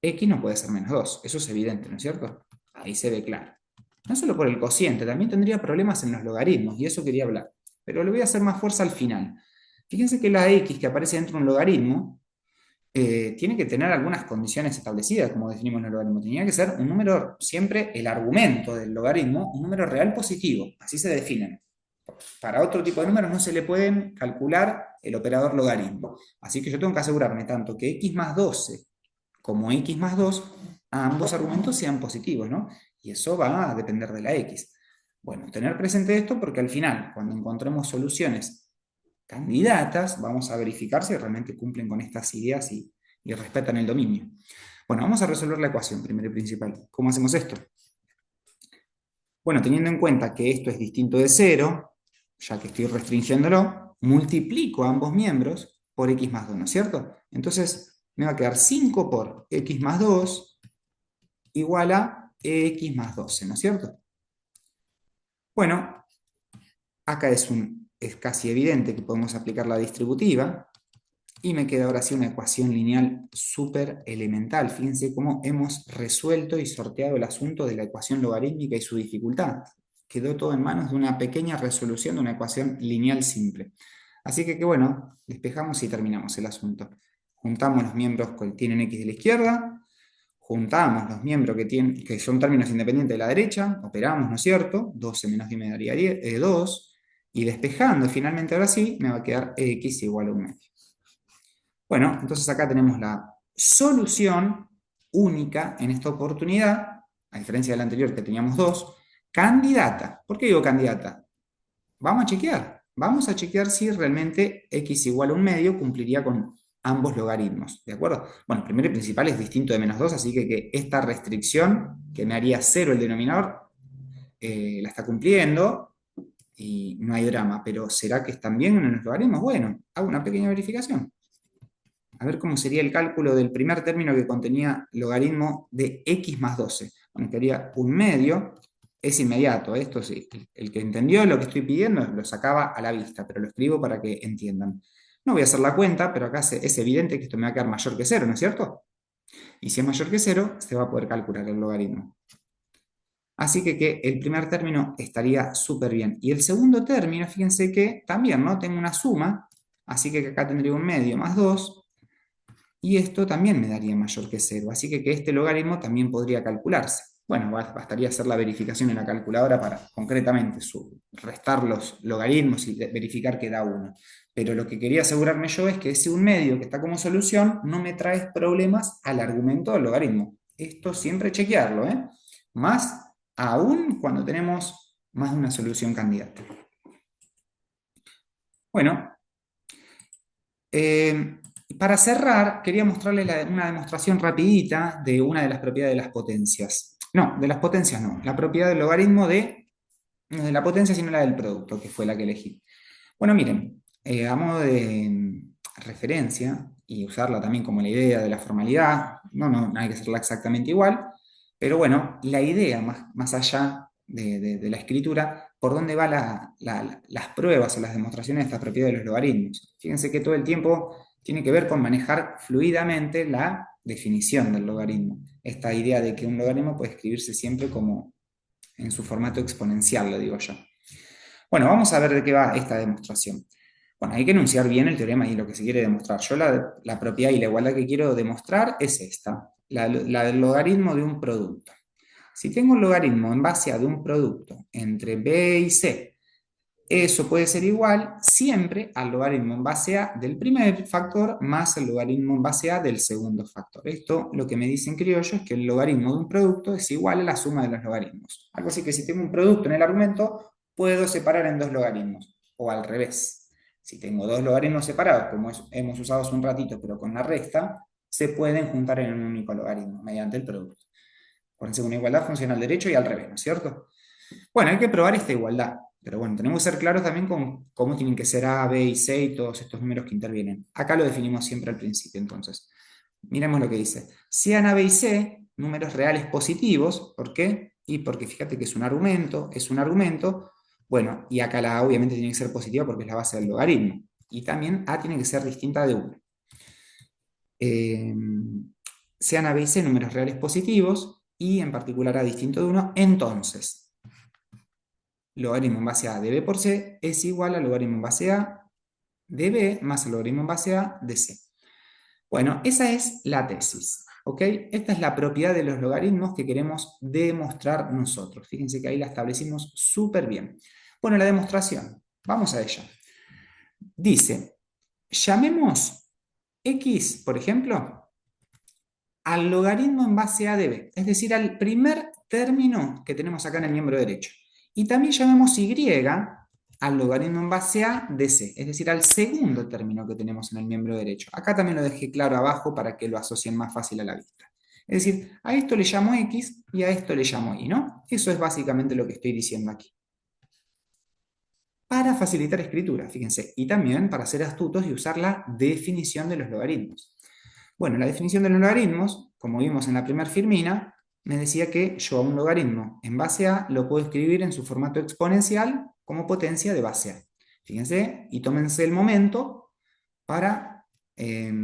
X no puede ser menos 2, eso es evidente, ¿no es cierto? Ahí se ve claro. No solo por el cociente, también tendría problemas en los logaritmos, y eso quería hablar. Pero le voy a hacer más fuerza al final. Fíjense que la X que aparece dentro de un logaritmo tiene que tener algunas condiciones establecidas, como definimos en el logaritmo. Tenía que ser un número, siempre el argumento del logaritmo, un número real positivo, así se definen. Para otro tipo de números no se le pueden calcular el operador logaritmo. Así que yo tengo que asegurarme tanto que x más 12 como x más 2, ambos argumentos sean positivos, ¿no? Y eso va a depender de la x. Bueno, tener presente esto porque al final, cuando encontremos soluciones candidatas, vamos a verificar si realmente cumplen con estas ideas y respetan el dominio. Bueno, vamos a resolver la ecuación primero y principal. ¿Cómo hacemos esto? Bueno, teniendo en cuenta que esto es distinto de 0, ya que estoy restringiéndolo, multiplico a ambos miembros por x más 2, ¿no es cierto? Entonces me va a quedar 5 por x más 2 igual a x más 12, ¿no es cierto? Bueno, acá es casi evidente que podemos aplicar la distributiva, y me queda ahora sí una ecuación lineal súper elemental. Fíjense cómo hemos resuelto y sorteado el asunto de la ecuación logarítmica y su dificultad. Quedó todo en manos de una pequeña resolución de una ecuación lineal simple. Así que bueno, despejamos y terminamos el asunto. Juntamos los miembros que tienen x de la izquierda, juntamos los miembros que son términos independientes de la derecha, operamos, ¿no es cierto? 12 menos 10 me daría 2, y despejando finalmente ahora sí, me va a quedar x igual a 1 medio. Bueno, entonces acá tenemos la solución única en esta oportunidad, a diferencia de la anterior que teníamos dos, candidata. ¿Por qué digo candidata? Vamos a chequear si realmente x igual a 1 medio cumpliría con ambos logaritmos, ¿de acuerdo? Bueno, primero y principal es distinto de menos 2, así que esta restricción que me haría 0 el denominador, la está cumpliendo y no hay drama, pero ¿será que están bien en los logaritmos? Bueno, hago una pequeña verificación. A ver cómo sería el cálculo del primer término que contenía logaritmo de x más 12. Bueno, quedaría 1 medio, es inmediato, esto sí, el que entendió lo que estoy pidiendo lo sacaba a la vista, pero lo escribo para que entiendan. No voy a hacer la cuenta, pero acá es evidente que esto me va a quedar mayor que 0, ¿no es cierto? Y si es mayor que 0, se va a poder calcular el logaritmo. Así que el primer término estaría súper bien. Y el segundo término, fíjense que también, ¿no? Tengo una suma, así que acá tendría 1 medio más 2, y esto también me daría mayor que 0, así que este logaritmo también podría calcularse. Bueno, bastaría hacer la verificación en la calculadora para concretamente restar los logaritmos y verificar que da 1. Pero lo que quería asegurarme yo es que ese 1 medio que está como solución no me trae problemas al argumento del logaritmo. Esto siempre chequearlo, ¿eh? Más aún cuando tenemos más de una solución candidata. Bueno, para cerrar, quería mostrarles una demostración rapidita de una de las propiedades de las potencias. No, de las potencias no, la propiedad del logaritmo no de la potencia, sino la del producto, que fue la que elegí. Bueno, miren, a modo de referencia, y usarla también como la idea de la formalidad, no hay que hacerla exactamente igual, pero bueno, la idea más allá de la escritura, por dónde van las pruebas o las demostraciones de esta propiedad de los logaritmos. Fíjense que todo el tiempo tiene que ver con manejar fluidamente la definición del logaritmo. Esta idea de que un logaritmo puede escribirse siempre como en su formato exponencial, lo digo yo. Bueno, vamos a ver de qué va esta demostración. Bueno, hay que enunciar bien el teorema y lo que se quiere demostrar. Yo la propiedad y la igualdad que quiero demostrar es esta, la del logaritmo de un producto. Si tengo un logaritmo en base a de un producto entre B y C, eso puede ser igual siempre al logaritmo en base a del primer factor más el logaritmo en base a del segundo factor. Esto lo que me dice en criollo es que el logaritmo de un producto es igual a la suma de los logaritmos. Algo así que si tengo un producto en el argumento, puedo separar en dos logaritmos, o al revés. Si tengo dos logaritmos separados, como hemos usado hace un ratito, pero con la resta, se pueden juntar en un único logaritmo mediante el producto. Acuérdense que una igualdad funciona al derecho y al revés, ¿no es cierto? Bueno, hay que probar esta igualdad, pero bueno, tenemos que ser claros también con cómo tienen que ser A, B y C y todos estos números que intervienen. Acá lo definimos siempre al principio, entonces. Miremos lo que dice. Sean A, B y C números reales positivos, ¿por qué? Y porque fíjate que es un argumento, bueno, y acá la A obviamente tiene que ser positiva porque es la base del logaritmo. Y también A tiene que ser distinta de 1. Eh, sean A, B y C números reales positivos y en particular A distinto de 1, entonces logaritmo en base a de b por c es igual al logaritmo en base a de b más el logaritmo en base a de c. Bueno, esa es la tesis, ¿ok? Esta es la propiedad de los logaritmos que queremos demostrar nosotros. Fíjense que ahí la establecimos súper bien. Bueno, la demostración, vamos a ella. Dice, llamemos x, por ejemplo, al logaritmo en base a de b, es decir, al primer término que tenemos acá en el miembro derecho. Y también llamemos y al logaritmo en base a de c, es decir, al segundo término que tenemos en el miembro derecho. Acá también lo dejé claro abajo para que lo asocien más fácil a la vista. Es decir, a esto le llamo x y a esto le llamo y, ¿no? Eso es básicamente lo que estoy diciendo aquí. Para facilitar escritura, fíjense, y también para ser astutos y usar la definición de los logaritmos. Bueno, la definición de los logaritmos, como vimos en la primera firmina, me decía que yo a un logaritmo en base a lo puedo escribir en su formato exponencial como potencia de base a. Fíjense, y tómense el momento para eh,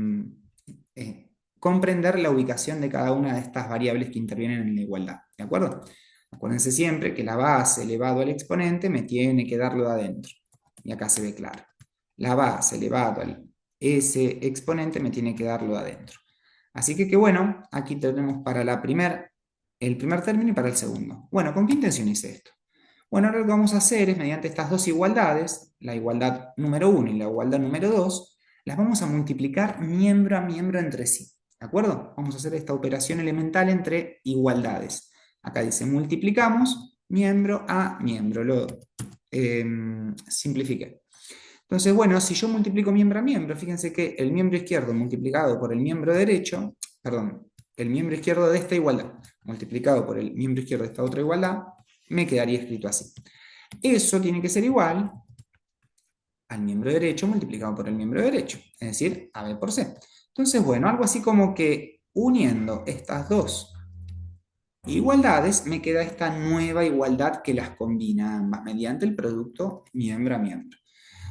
comprender la ubicación de cada una de estas variables que intervienen en la igualdad. ¿De acuerdo? Acuérdense siempre que la base elevado al exponente me tiene que darlo de adentro. Y acá se ve claro. La base elevado al ese exponente me tiene que darlo de adentro. Así que bueno, aquí tenemos para el primer término y para el segundo. Bueno, ¿con qué intención hice esto? Bueno, ahora lo que vamos a hacer es, mediante estas dos igualdades, la igualdad número 1 y la igualdad número 2, las vamos a multiplicar miembro a miembro entre sí. ¿De acuerdo? Vamos a hacer esta operación elemental entre igualdades. Acá dice multiplicamos miembro a miembro. Lo simplifiqué. Entonces, bueno, si yo multiplico miembro a miembro, fíjense que el miembro izquierdo multiplicado por el miembro derecho, perdón, el miembro izquierdo de esta igualdad multiplicado por el miembro izquierdo de esta otra igualdad, me quedaría escrito así. Eso tiene que ser igual al miembro derecho multiplicado por el miembro derecho, es decir, AB por C. Entonces, bueno, algo así como que uniendo estas dos igualdades, me queda esta nueva igualdad que las combina ambas mediante el producto miembro a miembro.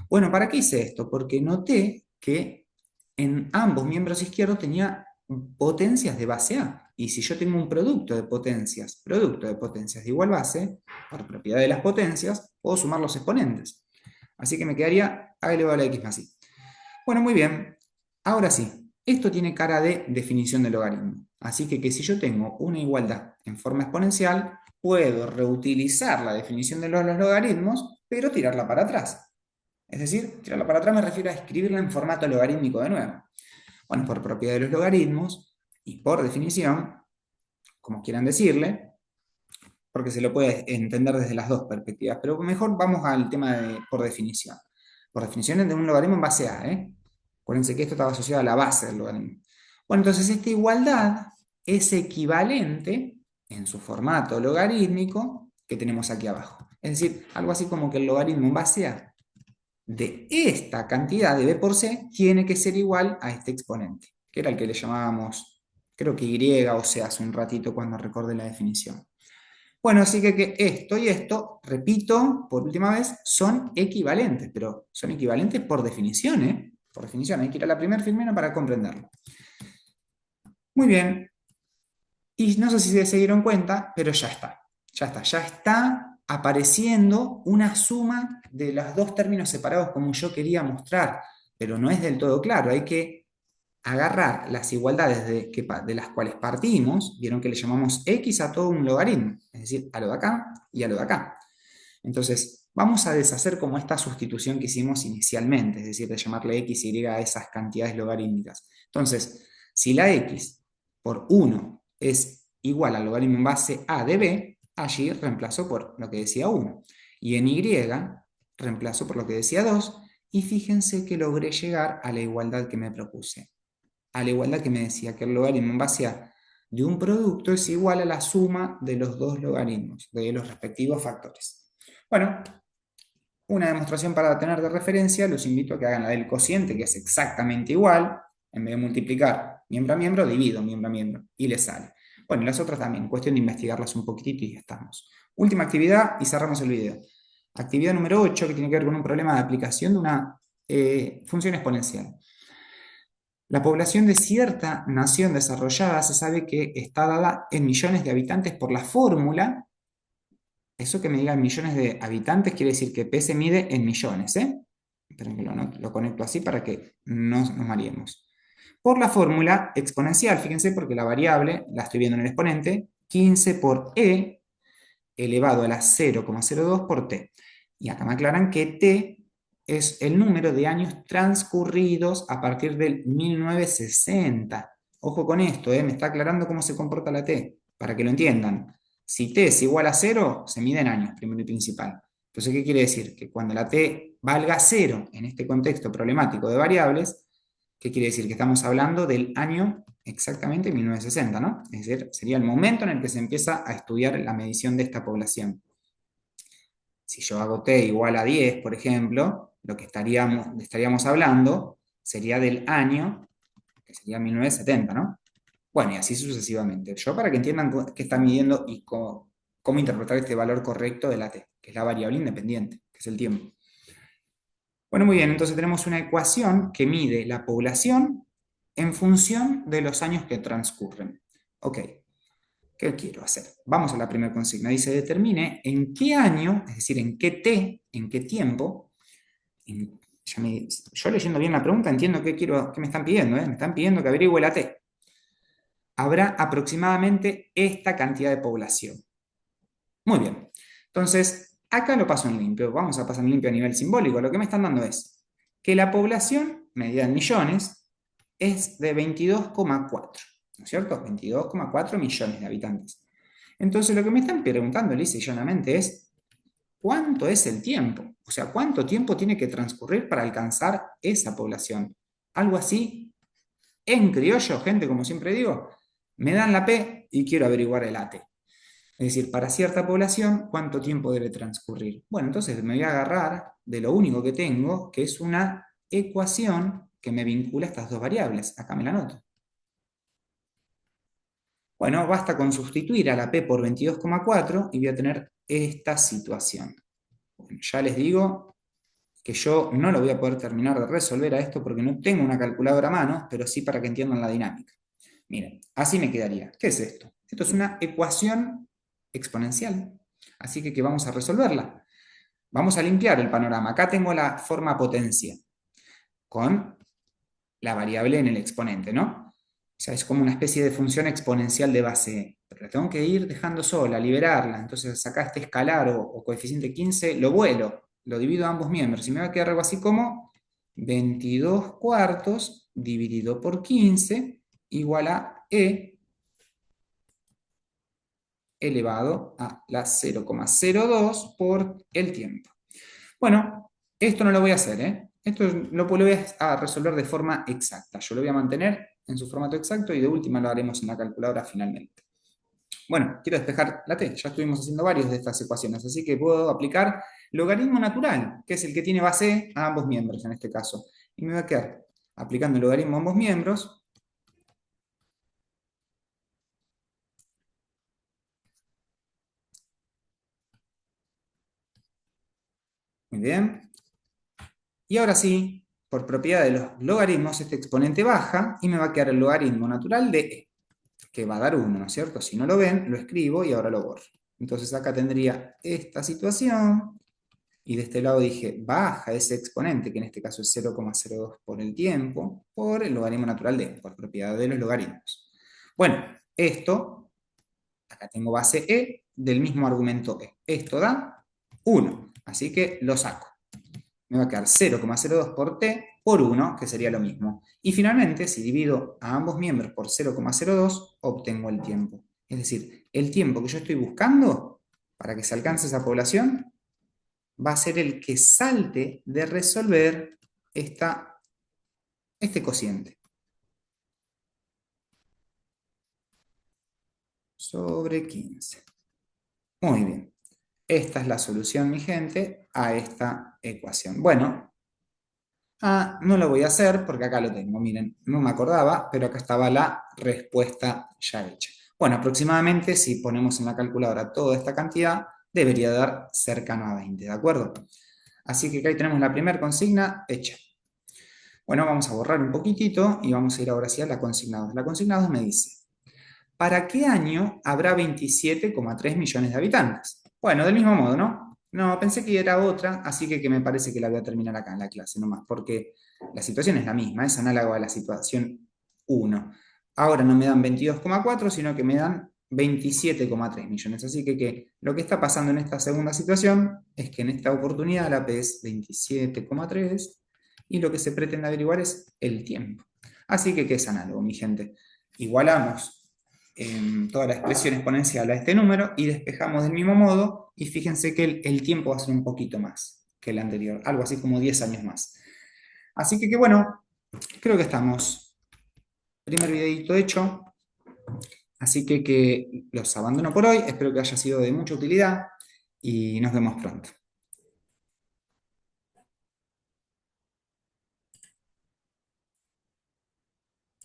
Bueno, ¿para qué hice esto? Porque noté que en ambos miembros izquierdos tenía potencias de base A. Y si yo tengo un producto de potencias de igual base, por propiedad de las potencias, puedo sumar los exponentes. Así que me quedaría A elevado a la X más Y. Bueno, muy bien. Ahora sí, esto tiene cara de definición de logaritmo. Así que si yo tengo una igualdad en forma exponencial, puedo reutilizar la definición de los logaritmos, pero tirarla para atrás. Es decir, tirarla para atrás me refiero a escribirla en formato logarítmico de nuevo. Bueno, por propiedad de los logaritmos y por definición, como quieran decirle, porque se lo puede entender desde las dos perspectivas, pero mejor vamos al tema de por definición. Por definición es de un logaritmo en base a, ¿eh? Acuérdense que esto estaba asociado a la base del logaritmo. Bueno, entonces esta igualdad es equivalente en su formato logarítmico que tenemos aquí abajo. Es decir, algo así como que el logaritmo en base a de esta cantidad de b por c tiene que ser igual a este exponente, que era el que le llamábamos, creo que y o c hace un ratito cuando recordé la definición. Bueno, así que esto y esto, repito por última vez, son equivalentes, pero son equivalentes por definición, ¿eh? Por definición, hay que ir a la primera firmina para comprenderlo. Muy bien, y no sé si se dieron cuenta, pero ya está apareciendo una suma de los dos términos separados como yo quería mostrar, pero no es del todo claro, hay que agarrar las igualdades de las cuales partimos, vieron que le llamamos x a todo un logaritmo, es decir, a lo de acá y a lo de acá. Entonces, vamos a deshacer como esta sustitución que hicimos inicialmente, es decir, de llamarle x y a esas cantidades logarítmicas. Entonces, si la x por 1 es igual al logaritmo en base a de b, allí reemplazo por lo que decía 1. Y en y reemplazo por lo que decía 2, y fíjense que logré llegar a la igualdad que me propuse. A la igualdad que me decía que el logaritmo en base a de un producto es igual a la suma de los dos logaritmos, de los respectivos factores. Bueno, una demostración para tener de referencia, los invito a que hagan la del cociente, que es exactamente igual. En vez de multiplicar miembro a miembro, divido miembro a miembro y le sale. Bueno, y las otras también, cuestión de investigarlas un poquitito y ya estamos. Última actividad y cerramos el video. Actividad número 8, que tiene que ver con un problema de aplicación de una función exponencial. La población de cierta nación desarrollada se sabe que está dada en millones de habitantes por la fórmula. Eso que me digan millones de habitantes quiere decir que P se mide en millones, ¿eh? Esperen que lo conecto así para que no nos mareemos. Por la fórmula exponencial, fíjense, porque la variable, la estoy viendo en el exponente, 15 por e elevado a la 0,02 por t. Y acá me aclaran que t es el número de años transcurridos a partir del 1960. Ojo con esto, me está aclarando cómo se comporta la t, para que lo entiendan. Si t es igual a 0, se mide en años, primero y principal. Entonces, ¿qué quiere decir? Que cuando la t valga 0 en este contexto problemático de variables, ¿qué quiere decir? Que estamos hablando del año exactamente 1960, ¿no? Es decir, sería el momento en el que se empieza a estudiar la medición de esta población. Si yo hago t igual a 10, por ejemplo, lo que estaríamos hablando sería del año, que sería 1970, ¿no? Bueno, y así sucesivamente. Yo para que entiendan qué está midiendo y cómo interpretar este valor correcto de la t, que es la variable independiente, que es el tiempo. Bueno, muy bien, entonces tenemos una ecuación que mide la población en función de los años que transcurren. Ok, ¿qué quiero hacer? Vamos a la primera consigna. Dice, determine en qué año, es decir, en qué t, en qué tiempo, yo leyendo bien la pregunta entiendo qué me están pidiendo, me están pidiendo que averigüe la t. Habrá aproximadamente esta cantidad de población. Muy bien, entonces acá lo paso en limpio, vamos a pasar en limpio a nivel simbólico. Lo que me están dando es que la población, medida en millones, es de 22,4, ¿no es cierto? 22,4 millones de habitantes. Entonces lo que me están preguntando lisa y llanamente es, ¿cuánto es el tiempo? O sea, ¿cuánto tiempo tiene que transcurrir para alcanzar esa población? Algo así, en criollo, gente, como siempre digo, me dan la P y quiero averiguar el AT. Es decir, para cierta población, ¿cuánto tiempo debe transcurrir? Bueno, entonces me voy a agarrar de lo único que tengo, que es una ecuación que me vincula estas dos variables. Acá me la anoto. Bueno, basta con sustituir a la P por 22,4 y voy a tener esta situación. Bueno, ya les digo que yo no lo voy a poder terminar de resolver a esto porque no tengo una calculadora a mano, pero sí para que entiendan la dinámica. Miren, así me quedaría. ¿Qué es esto? Esto es una ecuación exponencial. Así que vamos a resolverla. Vamos a limpiar el panorama. Acá tengo la forma potencia con la variable en el exponente, ¿no? O sea, es como una especie de función exponencial de base E. Pero la tengo que ir dejando sola, liberarla. Entonces acá este escalar o coeficiente 15 lo vuelo, lo divido a ambos miembros y me va a quedar algo así como 22 cuartos dividido por 15 igual a E elevado a la 0,02 por el tiempo. Bueno, esto no lo voy a hacer, ¿eh? Esto lo voy a resolver de forma exacta. Yo lo voy a mantener en su formato exacto y de última lo haremos en la calculadora finalmente. Bueno, quiero despejar la t. Ya estuvimos haciendo varias de estas ecuaciones, así que puedo aplicar logaritmo natural, que es el que tiene base a ambos miembros en este caso. Y me va a quedar aplicando el logaritmo a ambos miembros. Muy bien. Y ahora sí, por propiedad de los logaritmos, este exponente baja y me va a quedar el logaritmo natural de e, que va a dar 1, ¿no es cierto? Si no lo ven, lo escribo y ahora lo borro. Entonces acá tendría esta situación y de este lado dije, baja ese exponente, que en este caso es 0,02 por el tiempo, por el logaritmo natural de, por propiedad de los logaritmos. Bueno, esto, acá tengo base E del mismo argumento E. Esto da 1, así que lo saco. Me va a quedar 0,02 por t por 1, que sería lo mismo. Y finalmente, si divido a ambos miembros por 0,02, obtengo el tiempo. Es decir, el tiempo que yo estoy buscando para que se alcance esa población va a ser el que salte de resolver este cociente. Sobre 15. Muy bien. Esta es la solución, mi gente, a esta ecuación. Bueno, no lo voy a hacer porque acá lo tengo. Miren, no me acordaba, pero acá estaba la respuesta ya hecha. Bueno, aproximadamente, si ponemos en la calculadora toda esta cantidad, debería dar cercano a 20, ¿de acuerdo? Así que acá tenemos la primera consigna hecha. Bueno, vamos a borrar un poquitito y vamos a ir ahora sí a la consigna 2. La consigna 2 me dice, ¿para qué año habrá 27,3 millones de habitantes? Bueno, del mismo modo, ¿no? No, pensé que era otra, así que me parece que la voy a terminar acá en la clase nomás, porque la situación es la misma, es análoga a la situación 1. Ahora no me dan 22,4, sino que me dan 27,3 millones. Así que lo que está pasando en esta segunda situación es que en esta oportunidad la P es 27,3 y lo que se pretende averiguar es el tiempo. Así que es análogo, mi gente. Igualamos toda la expresión exponencial a este número y despejamos del mismo modo y fíjense que el tiempo va a ser un poquito más que el anterior, algo así como 10 años más. Así que bueno, creo que estamos. Primer videito hecho, así que los abandono por hoy, espero que haya sido de mucha utilidad y nos vemos pronto.